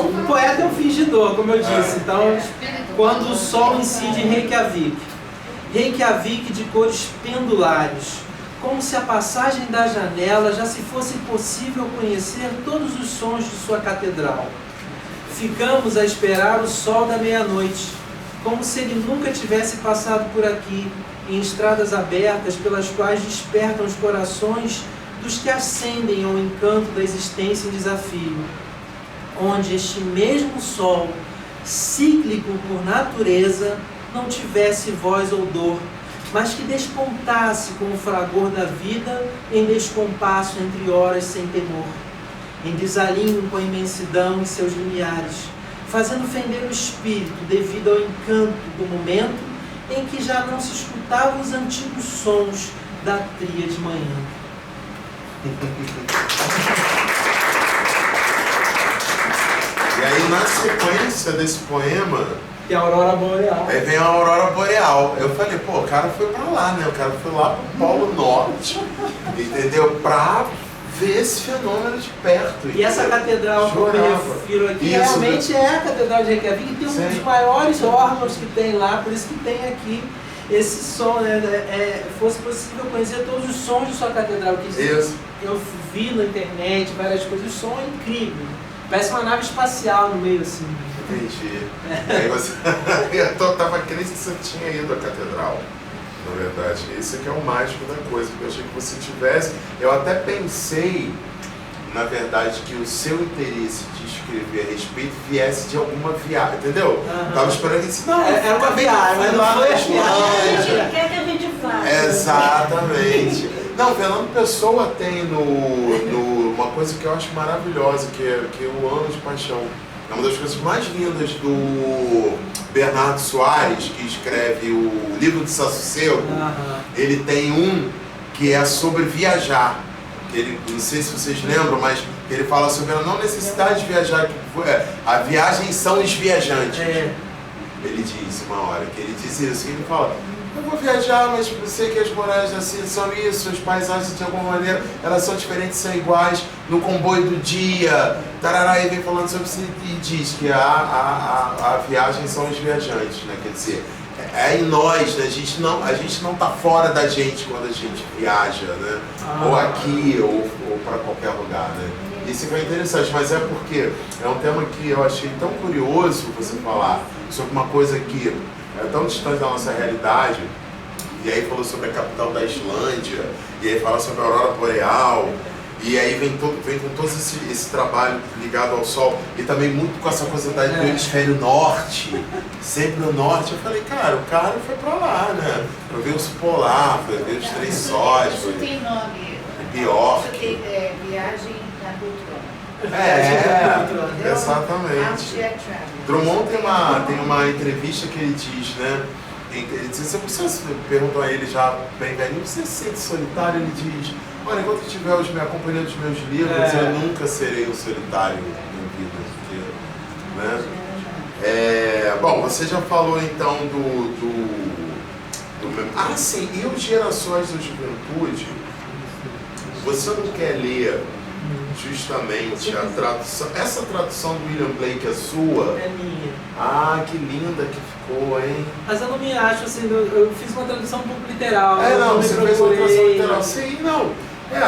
Um poeta é um fingidor, como eu disse. Então, quando o sol incide em Reykjavik. Reykjavik de cores pendulares, como se a passagem da janela já se fosse possível conhecer todos os sons de sua catedral. Ficamos a esperar o sol da meia-noite, como se ele nunca tivesse passado por aqui, em estradas abertas pelas quais despertam os corações dos que ascendem ao encanto da existência em desafio, onde este mesmo sol, cíclico por natureza, não tivesse voz ou dor, mas que despontasse com o fragor da vida em descompasso entre horas sem temor, em desalinho com a imensidão e seus limiares, fazendo fender o espírito devido ao encanto do momento em que já não se escutavam os antigos sons da tríade manhã. E aí, na sequência desse poema, tem a aurora boreal. Aí vem a aurora boreal. Eu falei, pô, o cara foi pra lá, né? O cara foi lá pro Polo Norte, entendeu? Pra ver esse fenômeno de perto. E essa catedral que eu me refiro aqui, realmente é a Catedral de Reykjavik, que tem um dos maiores órgãos que tem lá, por isso que tem aqui esse som, né? Fosse possível conhecer todos os sons de sua catedral. Eu vi na internet várias coisas, o som é incrível. Parece uma nave espacial no meio assim. Entendi. Aí você... eu tava crendo que você tinha ido à catedral. Na verdade, esse aqui é o mágico da coisa, porque eu achei que você tivesse. Eu até pensei, na verdade, que o seu interesse de escrever a respeito viesse de alguma viagem, entendeu? Tava esperando que disse, não, é uma viagem, mas não foi a viagem. Ele quer que a gente faça. Exatamente. Não, Fernando Pessoa tem uma coisa que eu acho maravilhosa, que é o Ano de Paixão. É uma das coisas mais lindas do Bernardo Soares, que escreve o Livro de Sassossego. Ele tem um que é sobre viajar. Ele, não sei se vocês lembram, mas ele fala sobre a não necessidade de viajar. A viagem são os viajantes. Ele diz uma hora, que ele diz isso, e ele fala, eu vou viajar, mas sei que as muralhas assim são isso, as paisagens de alguma maneira, elas são diferentes, são iguais, no comboio do dia, tarará, e vem falando sobre isso e diz que a viagem são os viajantes, né? Quer dizer, é em nós, né? A gente não tá fora da gente quando a gente viaja, né? Ou aqui, ou para qualquer lugar, né? Isso foi interessante, mas é porque é um tema que eu achei tão curioso você falar sobre uma coisa que é tão distante da nossa realidade, e aí falou sobre a capital da Islândia, e aí fala sobre a aurora boreal, e aí vem com todo esse trabalho ligado ao sol, e também muito com essa coisa do hemisfério norte, sempre no norte. Eu falei, cara, o cara foi pra lá, né? Pra ver o urso polar, pra ver os três sóis. Isso tem nome. Bjork. Isso tem viagem na cultura. Exatamente. Drummond tem uma entrevista que ele diz, né? Ele diz, você perguntou a ele já bem velhinho, você se sente solitário? Ele diz, olha, enquanto eu estiver me acompanhando dos meus livros, eu nunca serei um solitário na vida. Né? Bom, você já falou então do sim, e os Gerações da Juventude, você não quer ler justamente a tradução, essa tradução do William Blake é sua? É minha. Ah, que linda que ficou, hein? Mas eu não me acho assim, eu fiz uma tradução um pouco literal. Você fez uma tradução literal. Sim, não.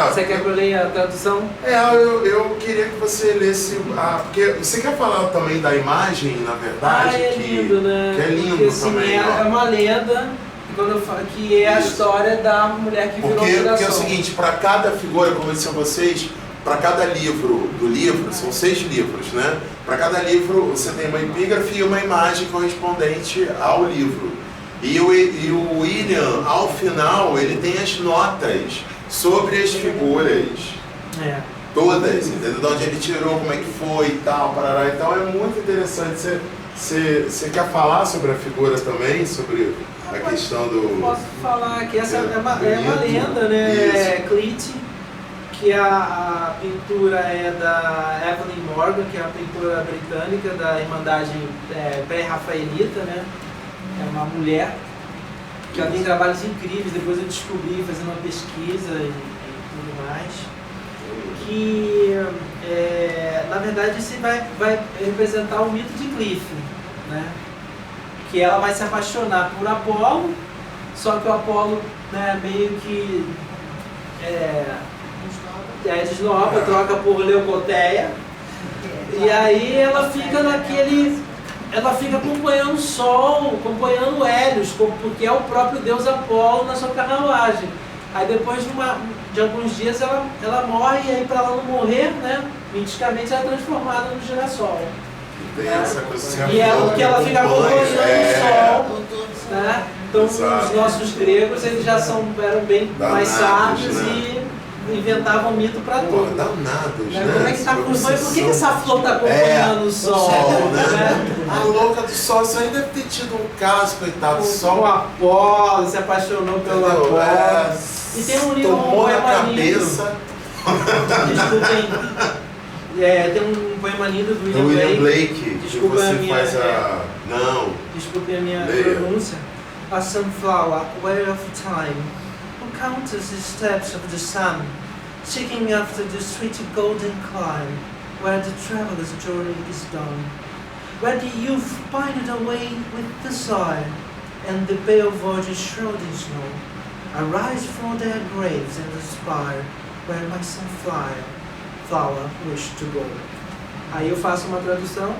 Você quer que eu leia a tradução? Eu queria que você lesse, porque você quer falar também da imagem, na verdade? É lindo, né? Que é lindo porque, assim, também. É uma lenda, quando eu falo, que é a história da mulher que virou geração. Porque é o seguinte, para cada figura, como eu disse a vocês, para cada livro do livro, são 6 livros, né? Para cada livro você tem uma epígrafe e uma imagem correspondente ao livro. E o William, ao final, ele tem as notas sobre as figuras. Todas, entendeu? De onde ele tirou, como é que foi e tal, parará. Então é muito interessante. Você quer falar sobre a figura também? Sobre a questão do... Posso falar que essa é uma lenda, né? Cleet, que a pintura é da Evelyn Morgan, que é uma pintura britânica da Irmandade pré-rafaelita, né? É uma mulher que ela tem trabalhos incríveis, depois eu descobri fazendo uma pesquisa e tudo mais, que na verdade isso vai representar o mito de Cliff, né? Que ela vai se apaixonar por Apolo, só que o Apolo, né, meio que desnova, troca por Leucoteia, e aí ela fica acompanhando o Sol, acompanhando Hélios, porque é o próprio deus Apolo na sua carruagem. Aí depois de alguns dias ela morre, e aí para ela não morrer, né, miticamente ela é transformada no girassol. Tem essa coisa porque ela fica acompanhando o Sol, né? Então os nossos gregos eles já eram bem mais sábios, né? E inventavam mito para tudo. Danados, né? Como é que tá por que essa flor tá acompanhando o Sol? Né? A louca do Sol, isso aí deve ter tido um caso, coitado do Sol. O Apolo, se apaixonou pelo Apolo. E tem um livro, tomou na cabeça. Desculpem. Tem um poema lindo do William Blake. Desculpa que você a minha, faz Não. Desculpe a minha pronúncia. A sunflower, aware of time, who counts the steps of the sun, seeking after the sweet golden climb, where the traveler's journey is done, where the youth pined away with desire, and the pale virgins shrouded in snow, arise from their graves and aspire, where my sunflower wished to go. Aí eu faço uma tradução,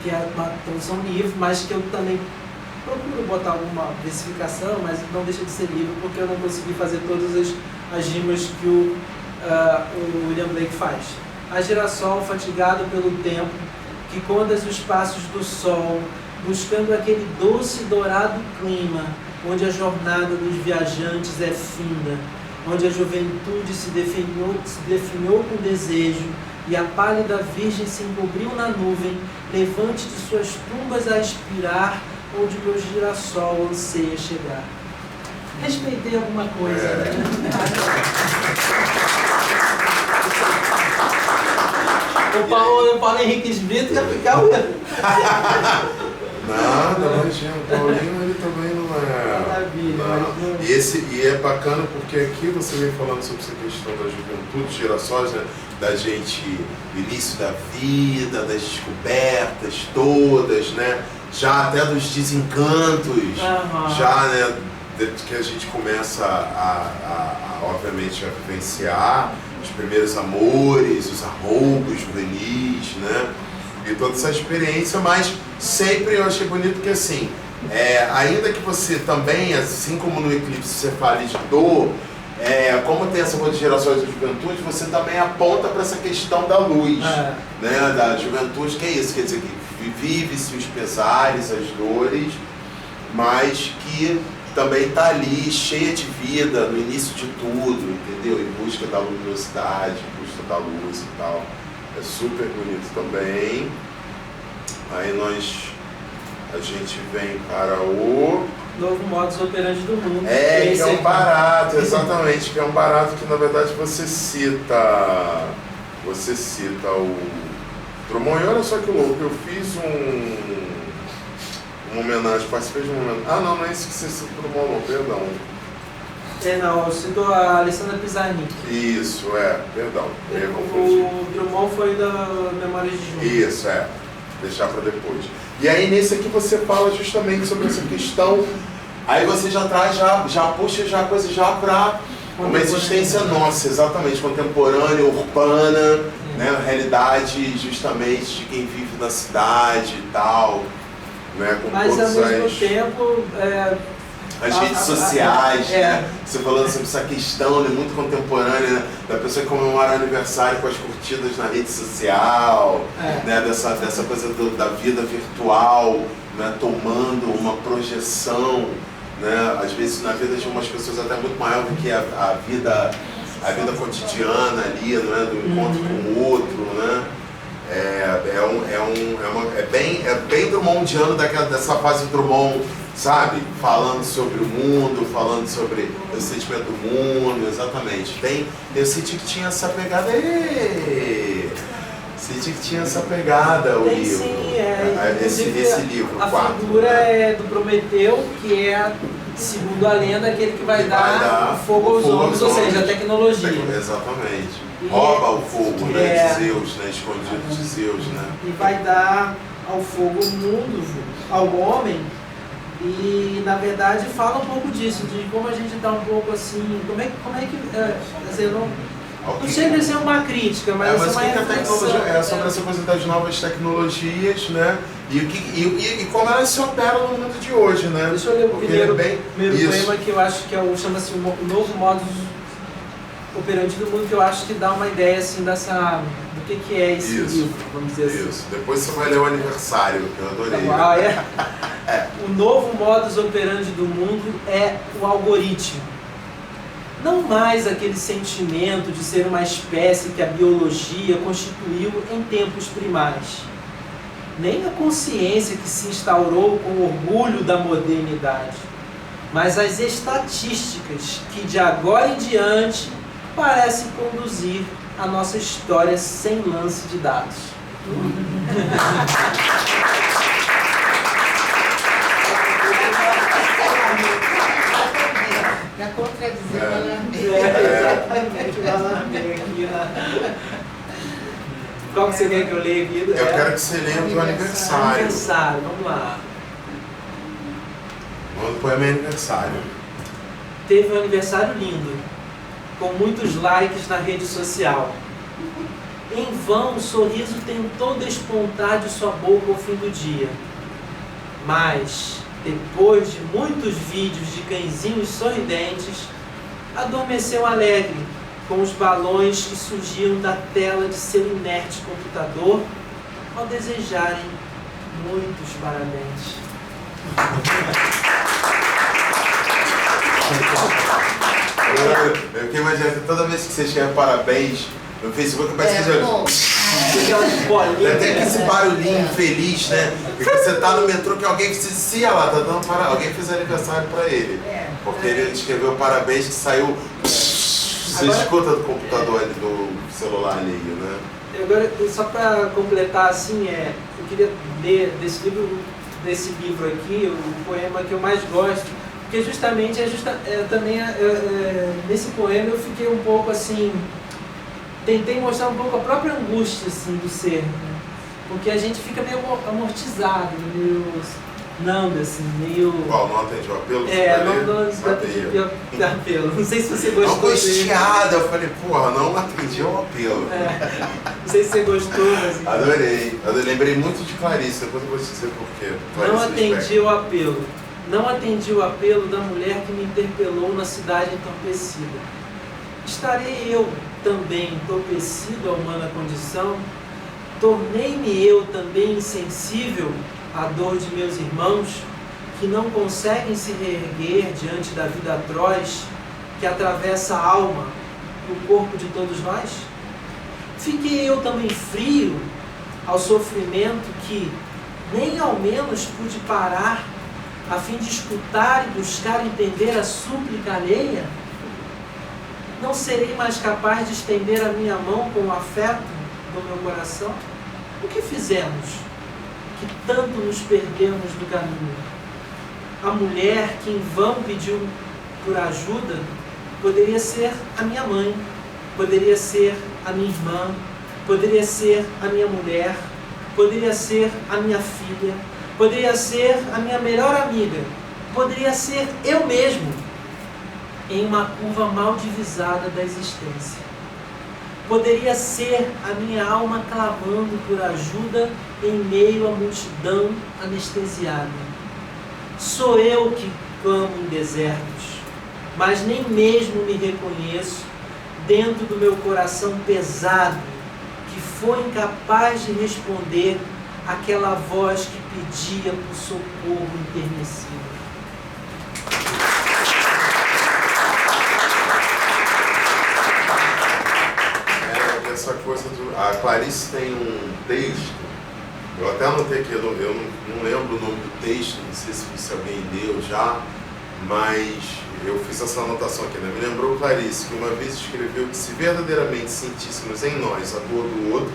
que é uma tradução livre, mas que eu também procuro botar alguma versificação, mas não deixa de ser livre, porque eu não consegui fazer todas as rimas que o William Blake faz. A girassol, fatigado pelo tempo, que conta os passos do sol, buscando aquele doce e dourado clima, onde a jornada dos viajantes é finda, onde a juventude se definhou com desejo, e a pálida virgem se encobriu na nuvem, levante de suas tumbas a expirar, onde meu girassol anseia chegar. Respeitei alguma coisa, né? O Paulo Henrique Brito ia ficar... Nada, imagina, o Paulinho ele também não é... E é bacana porque aqui você vem falando sobre essa questão da juventude, gerações, né? Da gente, início da vida, das descobertas todas, né? Já até dos desencantos, já, né? Que a gente começa obviamente, a vivenciar os primeiros amores, os arroubos juvenis, né? E toda essa experiência, mas sempre eu achei bonito que assim, ainda que você também, assim como no eclipse você fale de dor, como tem essa coisa de gerações da juventude, você também aponta para essa questão da luz, né? Da juventude, que é isso, quer dizer, que vive-se os pesares, as dores, mas que também está ali cheia de vida no início de tudo, entendeu? Em busca da luminosidade, em busca da luz e tal. É super bonito também. Aí a gente vem para o novo modus operandi do mundo. Que é um barato, exatamente, que é um barato que na verdade você cita o Drummond. E olha só que louco, eu fiz uma homenagem, participei de uma homenagem. Não é isso que você citou o Drummond, não, perdão. Não, eu cito a Alessandra Pizarnik. Isso, perdão. O Drummond foi da Memória de Junho. Isso, deixar para depois. E aí nesse aqui você fala justamente sobre essa questão, aí você já traz, já puxa a coisa já para uma existência nossa, exatamente, contemporânea, urbana, né, a realidade justamente de quem vive na cidade e tal, né, com mas todas ao mesmo tempo as redes sociais, né? Você falando sobre essa questão, né, muito contemporânea, né, da pessoa que comemora aniversário com as curtidas na rede social, né, dessa coisa da vida virtual, né, tomando uma projeção, né, às vezes na vida de umas pessoas até muito maior do que a vida cotidiana ali, né, do encontro com o outro, né? É bem Drummondiano dessa fase Drummond, sabe? Falando sobre o mundo, falando sobre o sentimento do mundo, exatamente. Eu senti que tinha essa pegada o tem, livro. Sim, esse livro, a 4. figura é do Prometeu, que é, segundo a lenda, aquele que vai dar fogo aos homens, ou seja, a tecnologia. Exatamente. Rouba o fogo, né, de Zeus, né, escondido de Zeus, né? E vai dar ao fogo o mundo, ao homem. E na verdade fala um pouco disso, de como a gente está um pouco assim, como é que não chega a ser uma crítica, mas é uma reflexão. Sobre essa coisa das novas tecnologias, né? E como elas se operam no mundo de hoje, né? Deixa eu ler o primeiro poema que eu acho que chama-se O Novo Modus Operandi do Mundo, que eu acho que dá uma ideia assim do que é esse livro, vamos dizer assim. Isso, depois você vai ler o aniversário, que eu adorei. O novo modus operandi do mundo é o algoritmo. Não mais aquele sentimento de ser uma espécie que a biologia constituiu em tempos primais. Nem a consciência que se instaurou com o orgulho da modernidade. Mas as estatísticas que de agora em diante parecem conduzir a nossa história sem lance de dados. Para contradizer o Alarmei. Qual que você quer que eu leia aqui? Eu quero que você leia o teu aniversário. Aniversário, vamos lá. O poema é aniversário. Teve um aniversário lindo, com muitos likes na rede social. Em vão, o sorriso tentou despontar de sua boca ao fim do dia. Mas, depois de muitos vídeos de cãezinhos sorridentes, adormeceu alegre com os balões que surgiam da tela de seu inerte computador ao desejarem muitos parabéns. Eu fiquei imaginando que toda vez que você escreve parabéns no Facebook, parece que tem esse barulhinho feliz, né? Porque você tá no metrô que alguém se lá, tá dando alguém fez aniversário pra ele. Porque ele escreveu parabéns que saiu. Você escuta do computador ali, do celular ali, né? Agora, só para completar assim, eu queria ler desse livro aqui, o poema que eu mais gosto, Porque justamente, também nesse poema eu fiquei um pouco assim, tentei mostrar um pouco a própria angústia assim, do ser, né? Porque a gente fica meio amortizado, meio nando, assim, meio... Qual? Não atende o apelo? Não atendi o apelo. Não sei se você gostou. Angustiada, eu falei, porra, não atendi o apelo. Não sei se você gostou, mas... Adorei. Eu lembrei muito de Clarice, depois eu vou te dizer por quê. Não atendi o apelo. Não atendi o apelo da mulher que me interpelou na cidade entorpecida. Estarei eu também entorpecido à humana condição? Tornei-me eu também insensível à dor de meus irmãos, que não conseguem se reerguer diante da vida atroz que atravessa a alma e o corpo de todos nós? Fiquei eu também frio ao sofrimento que nem ao menos pude parar a fim de escutar e buscar entender a súplica alheia? Não serei mais capaz de estender a minha mão com o afeto do meu coração? O que fizemos que tanto nos perdemos do caminho? A mulher que em vão pediu por ajuda poderia ser a minha mãe, poderia ser a minha irmã, poderia ser a minha mulher, poderia ser a minha filha, poderia ser a minha melhor amiga, poderia ser eu mesmo, em uma curva mal divisada da existência. Poderia ser a minha alma clamando por ajuda em meio à multidão anestesiada. Sou eu que clamo em desertos, mas nem mesmo me reconheço dentro do meu coração pesado, que foi incapaz de responder aquela voz que pedia por socorro enternecido. Essa coisa do... A Clarice tem um texto, eu até anotei aqui, eu não lembro o nome do texto, não sei se alguém leu já, mas eu fiz essa anotação aqui, né? Me lembrou Clarice, que uma vez escreveu que se verdadeiramente sentíssemos em nós a dor do outro,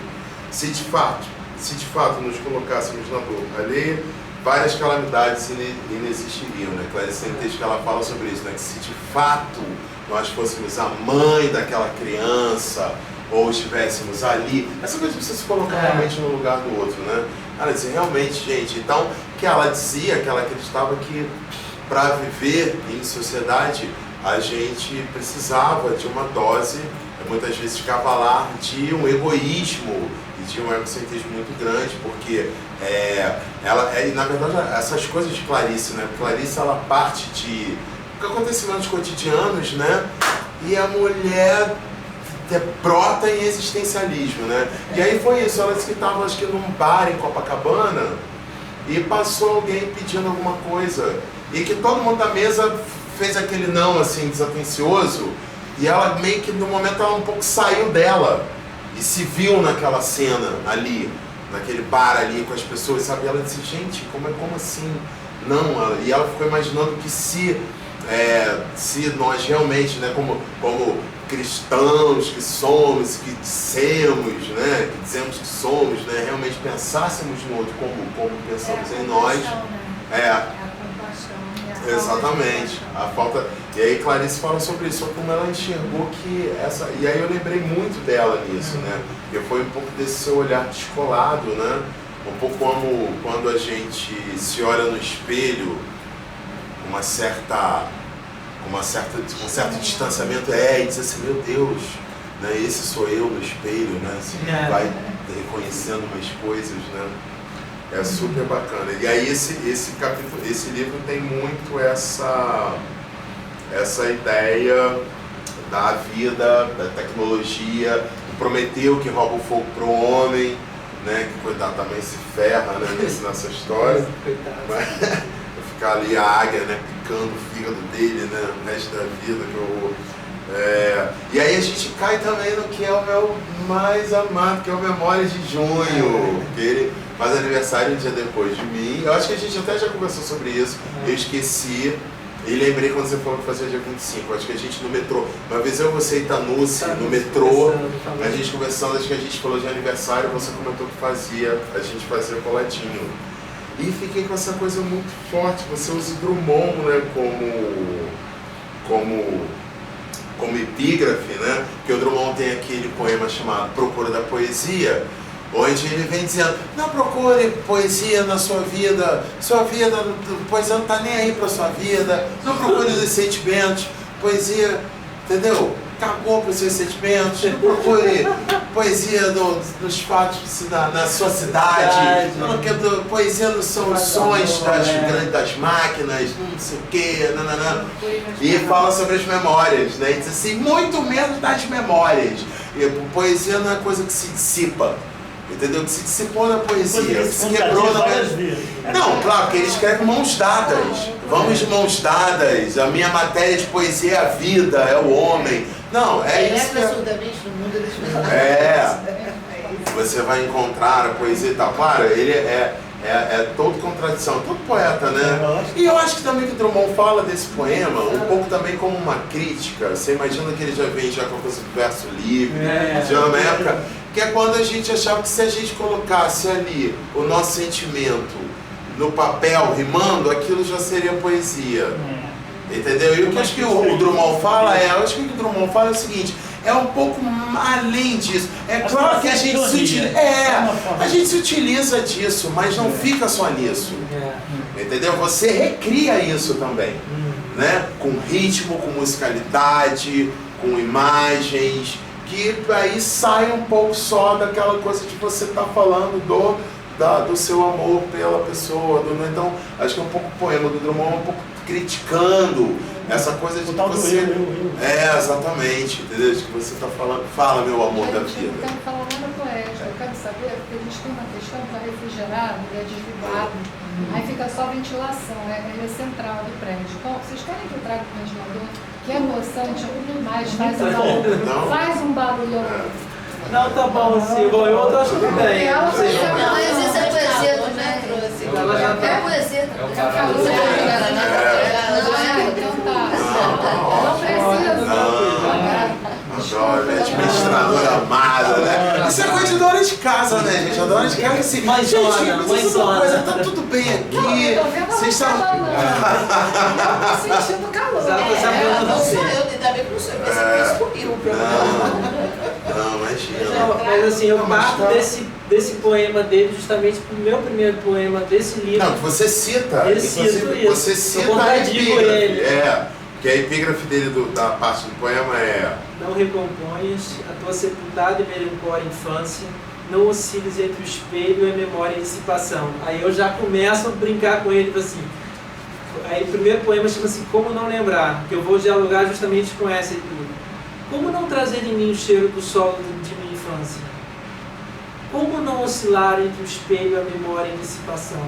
se de fato nos colocássemos na dor alheia, várias calamidades inexistiriam, né? Clarice tem um texto que ela fala sobre isso, né? Que se de fato nós fôssemos a mãe daquela criança, ou estivéssemos ali, essa coisa de você se colocar realmente no lugar do outro, né? Ela dizia, realmente, gente, então, que ela dizia, que ela acreditava que para viver em sociedade, a gente precisava de uma dose, muitas vezes cavalar, de um egoísmo e de um egocentrismo muito grande, porque na verdade, essas coisas de Clarice, né? Clarice, ela parte de acontecimentos cotidianos, né? E a mulher brota em existencialismo, né? E aí foi isso, ela disse que estava, acho que num bar em Copacabana e passou alguém pedindo alguma coisa e que todo mundo da mesa fez aquele não, assim, desatencioso, e ela meio que no momento ela um pouco saiu dela e se viu naquela cena ali, naquele bar ali com as pessoas, sabe? E ela disse, gente, como assim? Não, e ela ficou imaginando que se nós realmente, né, como cristãos que somos, que dissemos, né, que dizemos que somos, né, realmente pensássemos no outro como pensamos em nós. Né? A compaixão. Exatamente. A falta. E aí Clarice fala sobre isso, sobre como ela enxergou que essa. E aí eu lembrei muito dela nisso, né? Porque foi um pouco desse seu olhar descolado, né? Um pouco como quando a gente se olha no espelho, um certo distanciamento, e diz assim, meu Deus, né, esse sou eu no espelho, né, assim, vai reconhecendo umas coisas, né, é super bacana. E aí esse livro tem muito essa ideia da vida, da tecnologia, do Prometeu que rouba o fogo pro homem, né, que coitado também se ferra, né, nessa história. Mas, ficar ali a águia, né, picando o fígado dele, né, o resto da vida, que eu... E aí a gente cai também no que é o meu mais amado, que é o Memórias de Junho, que ele faz aniversário um dia depois de mim. Eu acho que a gente até já conversou sobre isso, eu esqueci, e lembrei quando você falou que fazia dia 25, acho que a gente no metrô, uma vez eu, você e Tanucci, no metrô, a gente conversando, acho que a gente falou de aniversário, você comentou que a gente fazia coladinho. E fiquei com essa coisa muito forte. Você usa o Drummond, né, como epígrafe, né? Porque o Drummond tem aquele poema chamado Procura da Poesia, onde ele vem dizendo: não procure poesia na sua vida, poesia não está nem aí para sua vida, não procure os sentimentos, poesia, entendeu? Cagou para os seus sentimentos, não procure poesia dos fatos na sua cidade, não quero poesia nos soluções das máquinas, não sei o quê, nananã. E fala sobre as memórias, né? E diz assim, muito menos das memórias. E poesia não é coisa que se dissipa. Entendeu? Que se dissipou na poesia, que se quebrou na... Não, claro, que ele escreve mãos dadas. Vamos de mãos dadas. A minha matéria de poesia é a vida, é o homem. Não, é isso. É absurdamente no mundo das memórias. Você vai encontrar a poesia e tal. Claro, ele é todo contradição, todo poeta, né? E eu acho que também que o Drummond fala desse poema um pouco também como uma crítica. Você imagina que ele já vem com a coisa do verso livre, já na época, que é quando a gente achava que se a gente colocasse ali o nosso sentimento no papel, rimando, aquilo já seria poesia. Entendeu? E o que eu acho que o Drummond fala o Drummond fala é o seguinte: é um pouco além disso. É claro que a gente se utiliza disso, mas não fica só nisso. Entendeu? Você recria isso também, né? Com ritmo, com musicalidade, com imagens, que aí sai um pouco só daquela coisa de você estar falando do seu amor pela pessoa. Então, acho que é um pouco o poema do Drummond, um pouco criticando essa coisa de você... exatamente, entendeu? De que você está falando, fala meu amor da vida. Eu não quero falar nada poético, eu quero saber, porque a gente tem uma questão que está refrigerado, ele é desligado, aí fica só ventilação, ele é central do prédio. Então, vocês querem que eu traga o ventilador? Que é emoção, mais, faz um barulho. Não, tá bom, assim, bom, eu tô achando bem. Mas isso é poesia do metro, assim. É poesia. Então tá. Não precisa. Adoro, administradora amada, né? Isso é coisa de dona de casa, né, gente? A dona de casa assim, mãezona. Tá tudo bem aqui. Vocês estão... sentindo calor. Não sou eu, ainda bem que não sou eu, mas eu fiz comigo o programa. Não, imagina. Mas assim, eu parto desse poema dele justamente pro meu primeiro poema desse livro. Não, que você cita. Eu cito isso. Você cita a epígrafe. Que a epígrafe dele da parte do poema é: não recomponhas a tua sepultada e melancólica infância, não osciles entre o espelho e a memória e a dissipação. Aí eu já começo a brincar com ele, assim. Aí o primeiro poema chama-se Como Não Lembrar, que eu vou dialogar justamente com essa epígrafe. Como não trazer em mim o cheiro do sol de minha infância? Como não oscilar entre o espelho e a memória em dissipação?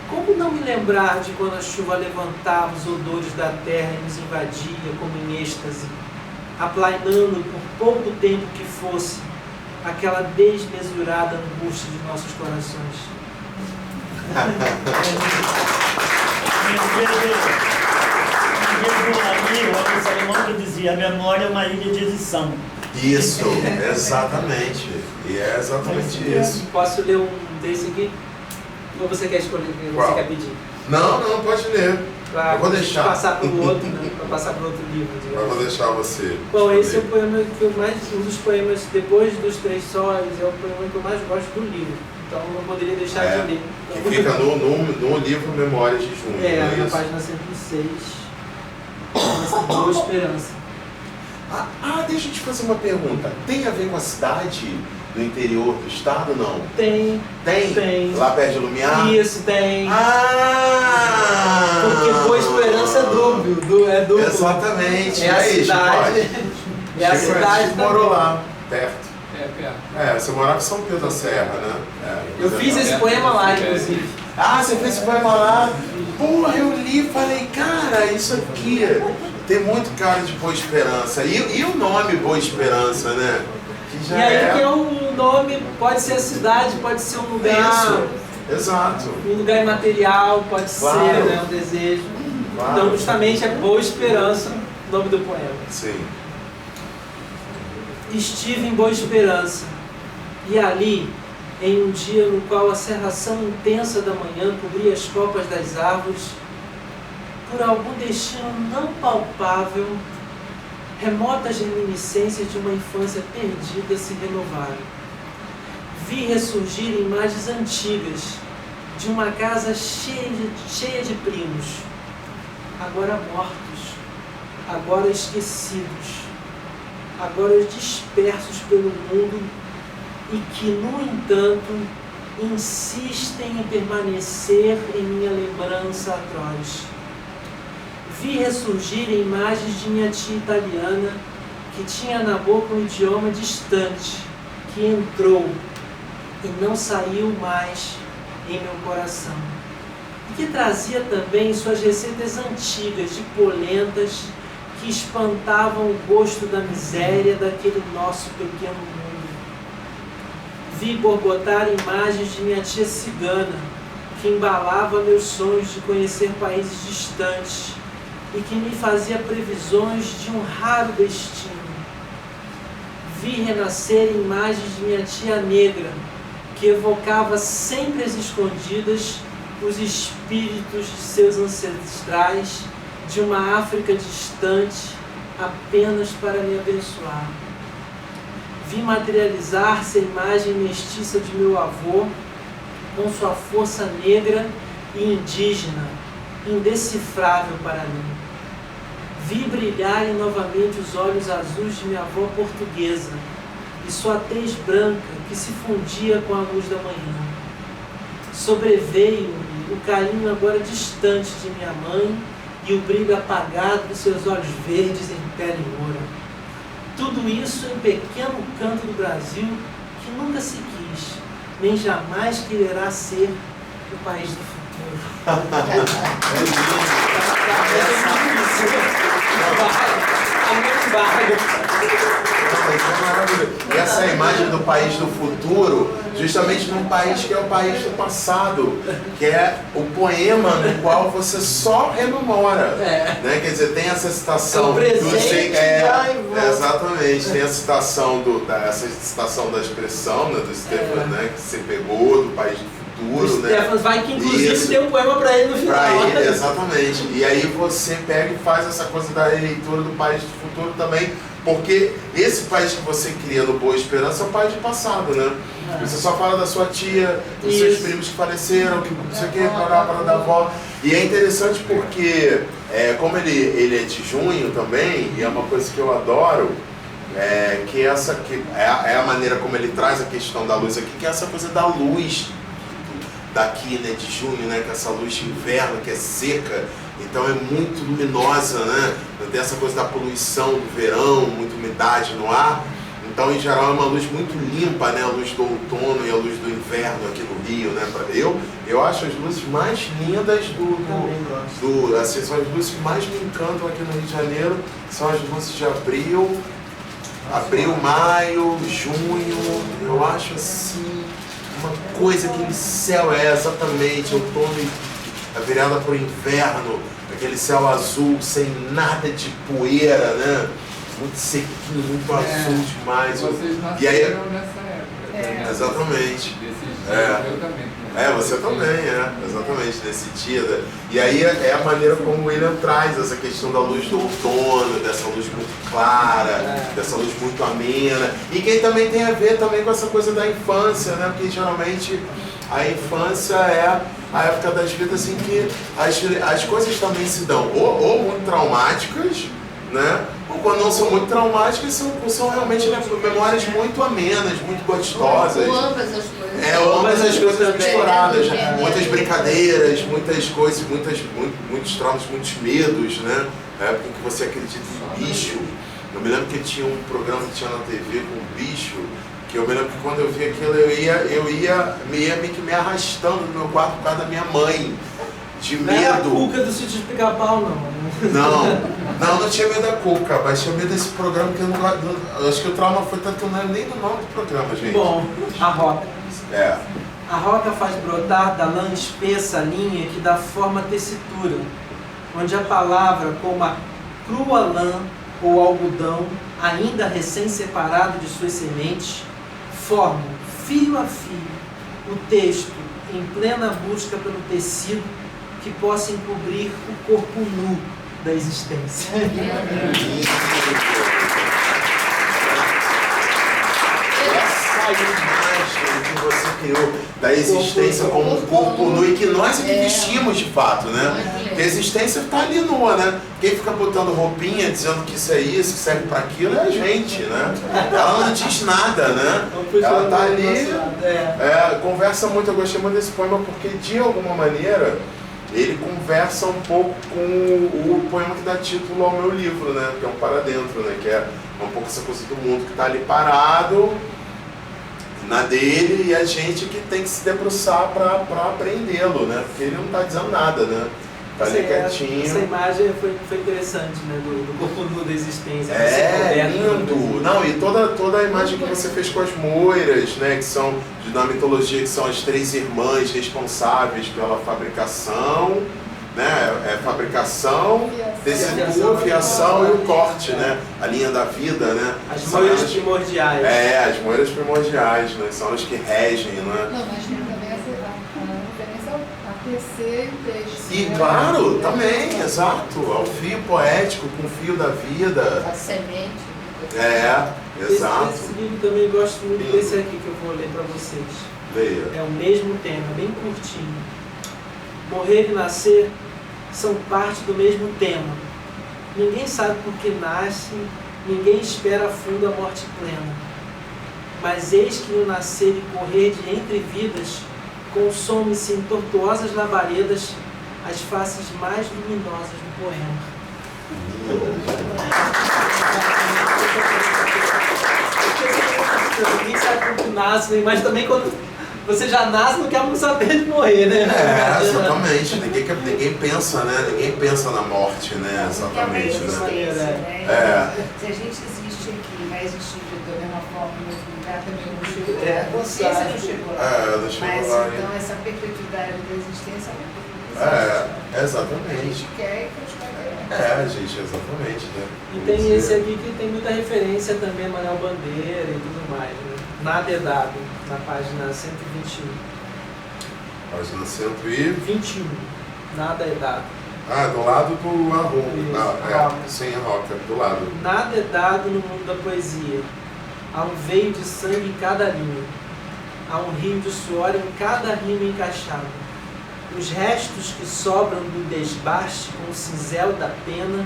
Como não me lembrar de quando a chuva levantava os odores da terra e nos invadia como em êxtase, aplainando por pouco tempo que fosse aquela desmesurada angústia de nossos corações? O Salomão dizia: a memória é uma ilha de edição. Isso, exatamente. E é exatamente isso. Posso ler um desse aqui? Ou você quer escolher? Você quer pedir? Não, pode ler. Eu vou deixar. Passar para o outro, né? Para passar para o outro livro. Eu vou deixar você. Bom, esse é o poema que eu mais, um dos poemas, depois dos Três Sóis, é o poema que eu mais gosto do livro. Então eu não poderia deixar de ler. Que fica no livro Memórias de Junho. Na página 106. Boa Esperança. Deixa eu te fazer uma pergunta. Tem a ver com a cidade do interior do estado, não? Tem. Tem? Lá perto de Lumiar? Isso, tem. Porque Boa Esperança é duplo. É duplo. Exatamente. É a cidade. É a cidade. Você morou lá, perto. perto. Você morava em São Pedro da Serra, né? Eu fiz esse poema lá, inclusive. Você fez esse poema lá? Porra, eu li e falei, cara, isso aqui tem muito cara de Boa Esperança. E o nome Boa Esperança, né? Que já e aí que é um nome, pode ser a cidade, pode ser um lugar. Isso, exato. Um lugar imaterial, pode ser, né, um desejo. Claro. Então justamente é Boa Esperança, o nome do poema. Sim. Estive em Boa Esperança, e ali em um dia no qual a cerração intensa da manhã cobria as copas das árvores, por algum destino não palpável, remotas reminiscências de uma infância perdida se renovaram. Vi ressurgir imagens antigas de uma casa cheia de primos, agora mortos, agora esquecidos, agora dispersos pelo mundo e que, no entanto, insistem em permanecer em minha lembrança atroz. Vi ressurgir imagens de minha tia italiana que tinha na boca um idioma distante, que entrou e não saiu mais em meu coração, e que trazia também suas receitas antigas de polentas que espantavam o gosto da miséria daquele nosso pequeno mundo. Vi borbotar imagens de minha tia cigana, que embalava meus sonhos de conhecer países distantes e que me fazia previsões de um raro destino. Vi renascer imagens de minha tia negra, que evocava sempre às escondidas os espíritos de seus ancestrais de uma África distante, apenas para me abençoar. Vi materializar-se a imagem mestiça de meu avô, com sua força negra e indígena, indecifrável para mim. Vi brilharem novamente os olhos azuis de minha avó portuguesa e sua tez branca que se fundia com a luz da manhã. Sobreveio-me o carinho agora distante de minha mãe e o brilho apagado dos seus olhos verdes em pele moura. Tudo isso em pequeno canto do Brasil que nunca se quis, nem jamais quererá ser o país do futuro. E essa imagem do país do futuro, justamente num país que é o país do passado, que é o poema no qual você só rememora. Né? Quer dizer, tem essa citação. É o presente, exatamente, tem a citação, essa citação da expressão, né, do Stefan, né, que você pegou do país do futuro. O Stefan vai, que inclusive Isso. tem um poema para ele no final. Para ele, exatamente. E aí você pega e faz essa coisa da releitura do país do futuro também, porque esse país que você cria no Boa Esperança é o país do passado, né? Você só fala da sua tia, dos seus primos que faleceram, que não sei o que, para da avó. E é interessante porque, como ele é de junho também, e é uma coisa que eu adoro, que é a maneira como ele traz a questão da luz aqui, que é essa coisa da luz daqui, né, de junho, né, que é essa luz de inverno, que é seca, então é muito luminosa, né, tem essa coisa da poluição do verão, muita umidade no ar, então em geral é uma luz muito limpa, né, a luz do outono e a luz do inverno aqui no Rio, né, eu acho as luzes mais lindas assim, são as luzes que mais me encantam aqui no Rio de Janeiro, são as luzes de abril, maio, junho, eu acho assim, uma coisa, aquele céu exatamente outono, a virada para o inverno, aquele céu azul sem nada de poeira, né? Muito sequinho, muito azul demais. Vocês nasceram e aí, nessa época. Exatamente. Eu também. Você também, exatamente, nesse dia. E aí é a maneira como o William traz essa questão da luz do outono, dessa luz muito clara, dessa luz muito amena. E que também tem a ver também com essa coisa da infância, né? Porque geralmente a infância é a época das vidas em que as coisas também se dão ou muito traumáticas, né? Ou quando não são muito traumáticas, são realmente memórias muito amenas, muito gostosas. Ou ambas as coisas. Ambas as coisas misturadas. Muitas brincadeiras, muitas coisas, muitos traumas, muitos medos, né? A época em que você acredita em bicho. Eu me lembro que tinha um programa que tinha na TV com um bicho, que eu me lembro que quando eu vi aquilo, eu ia meio que me arrastando no meu quarto por causa da minha mãe. De medo. Não era a Cuca do Sítio de Pica-Pau, Não tinha medo da Cuca, mas tinha medo desse programa que eu acho que o trauma foi tanto que eu não lembro nem do nome do programa, gente. Bom, a Roca. A A roca faz brotar da lã espessa a linha que dá forma à tessitura, onde a palavra, como a crua lã ou algodão, ainda recém-separado de suas sementes, formam fio a fio, o texto em plena busca pelo tecido que possa encobrir o corpo nu da existência. Essa imagem que você criou da existência como um corpo nu e que nós é que vestimos de fato, né? Porque a existência está ali nua, né? Quem fica botando roupinha, dizendo que isso é isso, que serve para aquilo, é a gente, né? Ela não diz nada, né? Ela está ali, conversa muito. Eu gostei muito desse poema porque, de alguma maneira, ele conversa um pouco com o poema que dá título ao meu livro, né? Que é um Para Dentro, né? Que é um pouco essa coisa do mundo que está ali parado na dele e a gente que tem que se debruçar para aprendê-lo, né? Porque ele não está dizendo nada, né? Tá ali quietinho. Essa imagem foi interessante, né? Do corpo nu da existência. Lindo! Não, e toda a imagem que você fez com as moiras, né? Que são da mitologia, que são as 3 irmãs responsáveis pela fabricação, né? Fabricação, tecitura, fiação e o corte, né? A linha da vida, né? As moiras primordiais. As moiras primordiais, né? São as que regem, né? Não, mas tem também a referência a tecer o texto. E claro, também, exato, ao fio poético, com o fio da vida. A semente. Exato. Esse livro também eu gosto muito desse aqui que eu vou ler para vocês. Leia. É o mesmo tema, bem curtinho. Morrer e nascer são parte do mesmo tema. Ninguém sabe por que nasce, ninguém espera a fundo a morte plena. Mas eis que no nascer e correr de entre vidas, consome-se em tortuosas labaredas as faces mais luminosas do poema. Ninguém sabe por que nasce, mas também quando você já nasce, não quer muito saber de morrer, né? Exatamente. Ninguém pensa, né? Ninguém pensa na morte, né? Exatamente. Se a gente existe aqui, vai existir da mesma forma no outro lugar, também não chegou lá. A consciência não chegou lá. Não chegou Mas lá, então essa perpetuidade da existência exatamente. a gente quer e continua querendo. Gente, exatamente, né? E tem esse aqui que tem muita referência também a Manuel Bandeira e tudo mais, né? Nada é dado, na página 121. Página 121. Nada é dado. Do lado do Isso, arroba. Sem a roca, do lado. Nada é dado no mundo da poesia. Há um veio de sangue em cada linha. Há um rio de suor em cada rima encaixada. Os restos que sobram do desbaste com o cinzel da pena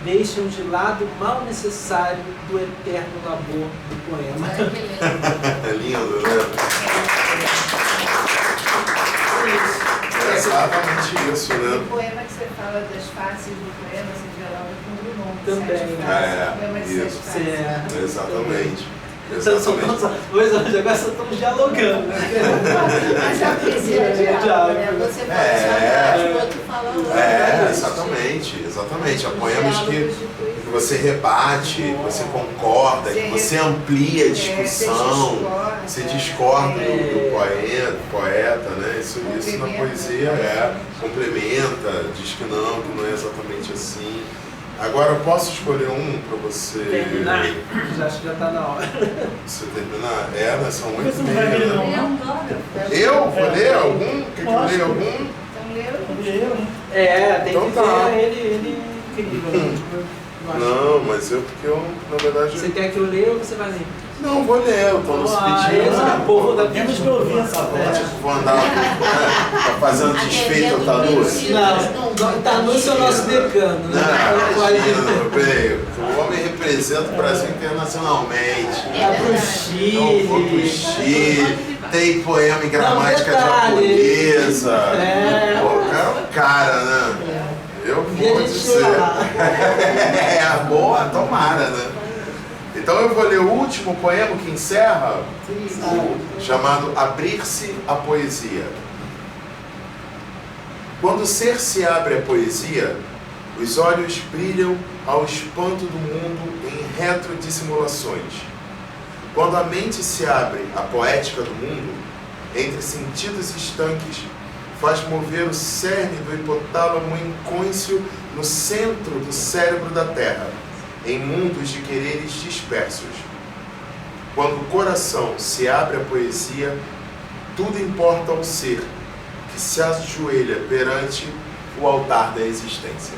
deixam de lado o mal necessário do eterno labor do poema. É lindo, né? É exatamente isso, né? O poema que você fala das faces do poema, você dialoga com o Drummond. Também. Isso. Exatamente. Hoje agora só estamos dialogando, né? Mas a poesia é diálogo, né? Você fala o outro fala o outro. Exatamente. Há poemas que você rebate, que você concorda, que você amplia a discussão, você discorda do poeta, né? Isso na poesia complementa, diz que não é exatamente assim. Agora eu posso escolher um para você terminar? Acho que já está na hora. Você terminar? Nós são 8h30, né? Eu? Vou ler algum? Quer que eu leia algum? Então lê. Tem então que tá. ver ele incrível. Não, mas porque eu, na verdade... Você quer que eu leia ou você vai ler? Não, vou ler, eu tô nos pedindo. O povo da Temos que ouvir essa voz. Vou andar tá fazendo desfeito ao Tanusse? Não, Tanusse é o nosso decano, né? Imagina, meu bem, o homem representa o Brasil internacionalmente. Pro Chile. Vou pro Chile, tem poema em gramática japonesa. Pô, cara, né? Eu vou dizer. Boa, tomara, né? Então eu vou ler o último poema que encerra, chamado Abrir-se à Poesia. Quando o ser se abre à poesia, os olhos brilham ao espanto do mundo em retrodissimulações. Quando a mente se abre à poética do mundo, entre sentidos estanques, faz mover o cerne do hipotálamo incônscio no centro do cérebro da Terra, em mundos de quereres dispersos. quando o coração se abre à poesia, tudo importa ao ser que se ajoelha perante o altar da existência.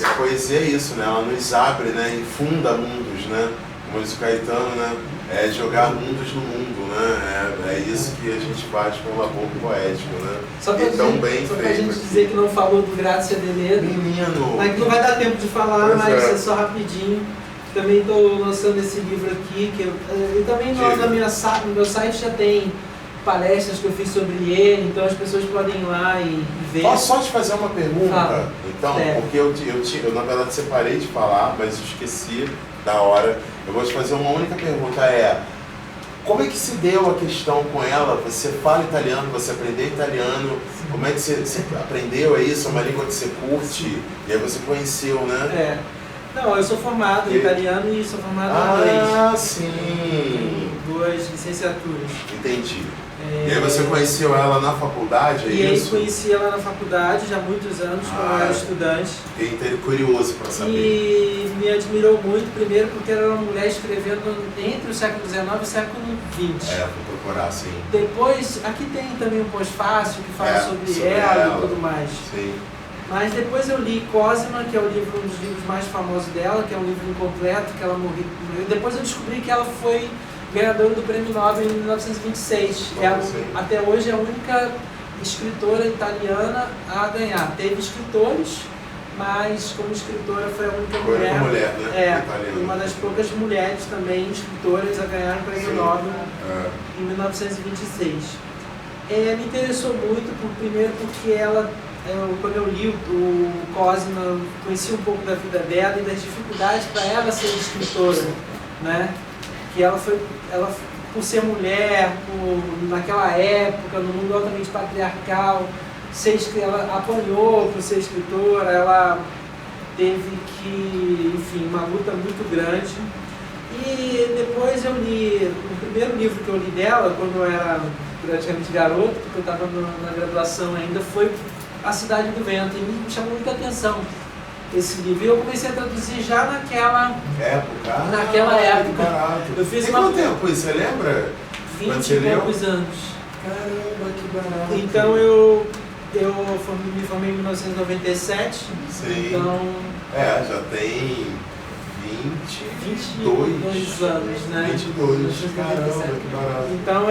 A poesia é isso, né? Ela nos abre, né? E funda mundos, né? Como diz o Caetano, né? É jogar mundos no mundo, né? É isso que a gente faz com o labor poético, né? Só pra, gente dizer que não falou do Grácia Veneno. Menino! Mas não vai dar tempo de falar, mas é só rapidinho. Também estou lançando esse livro aqui, que eu também no meu site já tem palestras que eu fiz sobre ele, então as pessoas podem ir lá e ver. Posso só te fazer uma pergunta? Fala. Então, porque eu na verdade separei de falar, mas esqueci da hora. Eu vou te fazer uma única pergunta, como é que se deu a questão com ela? Você fala italiano, você aprendeu italiano, como é que você aprendeu isso? É uma língua que você curte, e aí você conheceu, né? Não, eu sou formado em italiano e sou formado em inglês. Ah, sim! Tenho 2 licenciaturas. Entendi. E aí você conheceu ela na faculdade, é isso? E aí conheci ela na faculdade, já há muitos anos, quando eu era estudante. Fiquei curioso para saber. E me admirou muito, primeiro porque ela era uma mulher escrevendo entre o século XIX e o século XX. Vou procurar, sim. Depois, aqui tem também um pós-fácil que fala sobre ela e tudo mais. Sim. Mas depois eu li Cosima, que é um dos livros mais famosos dela, que é um livro incompleto, que ela morreu. Depois eu descobri que ela foi ganhadora do Prêmio Nobel em 1926. Até hoje é a única escritora italiana a ganhar. Teve escritores, mas como escritora foi a única mulher, né? Italiana. Uma das poucas mulheres também escritoras a ganhar o Prêmio Nobel em 1926. Me interessou muito, primeiro porque quando eu li o Cosima, eu conheci um pouco da vida dela e das dificuldades para ela ser escritora, né? Que ela por ser mulher, naquela época, no mundo altamente patriarcal, ela apanhou por ser escritora, ela teve que, enfim, uma luta muito grande. E depois eu li, o primeiro livro que eu li dela, quando eu era praticamente garoto, porque eu estava na graduação ainda, foi A Cidade do Vento, e me chamou muita atenção esse livro. E eu comecei a traduzir já naquela época. Eu fiz quanto tempo isso, você lembra? 20 e poucos anos. Caramba, que barato. Então eu me formei em 1997. Sim. Então, já tem 22 anos, né? 22, caramba, que barato. Então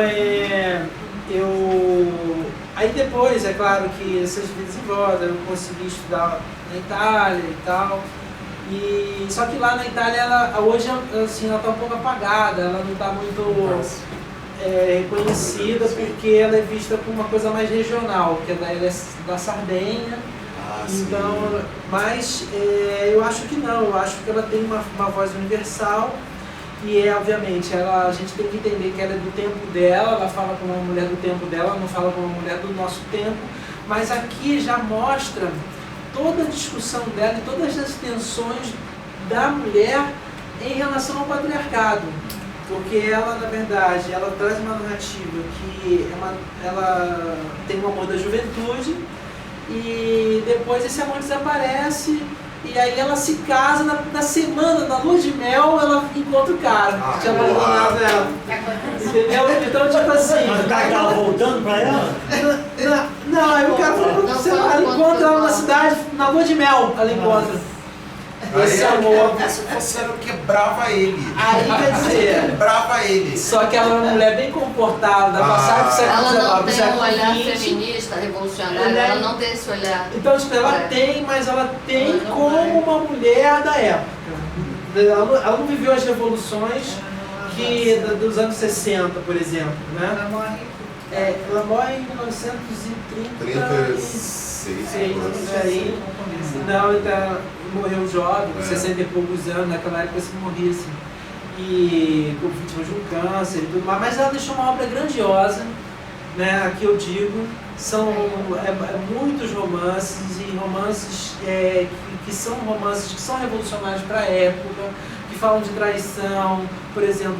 aí depois, é claro que essas vidas em volta, eu consegui estudar na Itália e tal. Só que lá na Itália, ela hoje assim, ela está um pouco apagada, ela não está muito reconhecida, porque ela é vista como uma coisa mais regional, porque ela é da Sardenha. Então, mas eu acho que não, eu acho que ela tem uma voz universal. E obviamente, a gente tem que entender que ela é do tempo dela, ela fala como uma mulher do tempo dela, não fala como uma mulher do nosso tempo, mas aqui já mostra toda a discussão dela e todas as tensões da mulher em relação ao patriarcado. Porque ela, na verdade, ela traz uma narrativa que ela tem um amor da juventude e depois esse amor desaparece. E aí ela se casa, na semana, na lua de mel, ela encontra o cara que tinha abandonado ela. Entendeu? Então, tipo assim... Mas o cara tava voltando pra ela? Não, aí o cara falou, ela encontra ela na cidade, na lua de mel, ela encontra. Esse amor. Você era o que quebrava ele. Aí quer dizer. Quebrava ele. Só que ela é uma mulher bem comportada, passada do século XIX. Ela não tem um olhar feminista, revolucionário, ela não tem esse olhar. Então, tipo, ela tem, mas ela tem como uma mulher da época. Ela não viveu as revoluções dos anos 60, por exemplo, né? Ela morre em 1936. Aí. Não, então, morreu jovem, 60 e poucos anos, naquela época se morria assim. E com vítima de um câncer e tudo mais, mas ela deixou uma obra grandiosa, né? Aqui eu digo, são muitos romances e romances que são revolucionários para a época, que falam de traição. Por exemplo,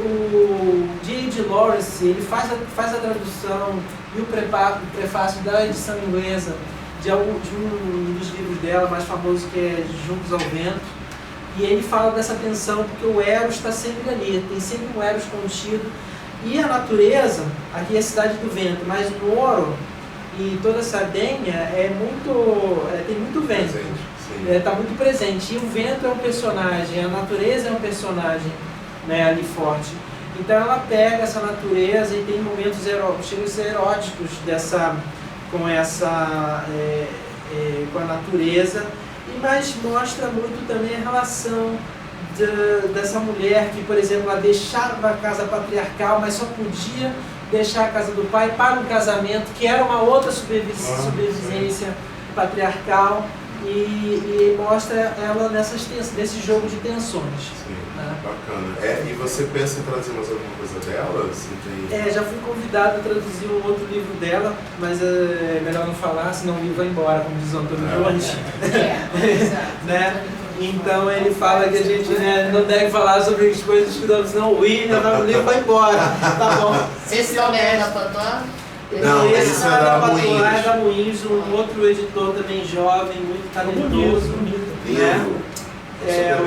o J.D. Lawrence, ele faz a tradução e o prefácio da edição inglesa de um dos livros dela, mais famoso, que é Juntos ao Vento. E ele fala dessa tensão, porque o Eros está sempre ali, tem sempre um Eros contido. E a natureza, aqui é a cidade do vento, mas Nuoro e toda a Sardenha tem muito vento. Está muito presente. E o vento é um personagem, a natureza é um personagem, né, ali forte. Então ela pega essa natureza e tem momentos chega a ser eróticos com a natureza, mas mostra muito também a relação dessa mulher que, por exemplo, ela deixava a casa patriarcal, mas só podia deixar a casa do pai para um casamento, que era uma outra sobrevivência patriarcal, e mostra ela nesse jogo de tensões. Sim, né? Bacana. E você pensa em trazer mais alguma coisa dela? Já fui convidado a traduzir um outro livro dela, mas é melhor não falar, senão o livro vai embora, como diz o Antônio Jorge. Né? Então ele fala que a gente, né, não deve falar sobre as coisas que não, senão o livro vai embora. Tá bom. Esse também é da Patois? Não, esse é da Moinhos. É da Moinhos, um outro editor também jovem, muito talentoso. Né?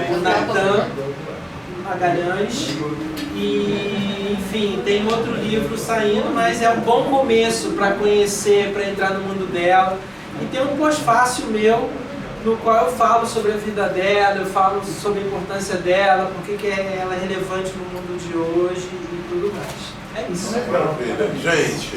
O Natan Magalhães. E, enfim, tem outro livro saindo, mas é um bom começo para conhecer, para entrar no mundo dela. E tem um pós-fácil meu, no qual eu falo sobre a vida dela, eu falo sobre a importância dela, por que ela é relevante no mundo de hoje e tudo mais. É isso. Maravilha. Gente,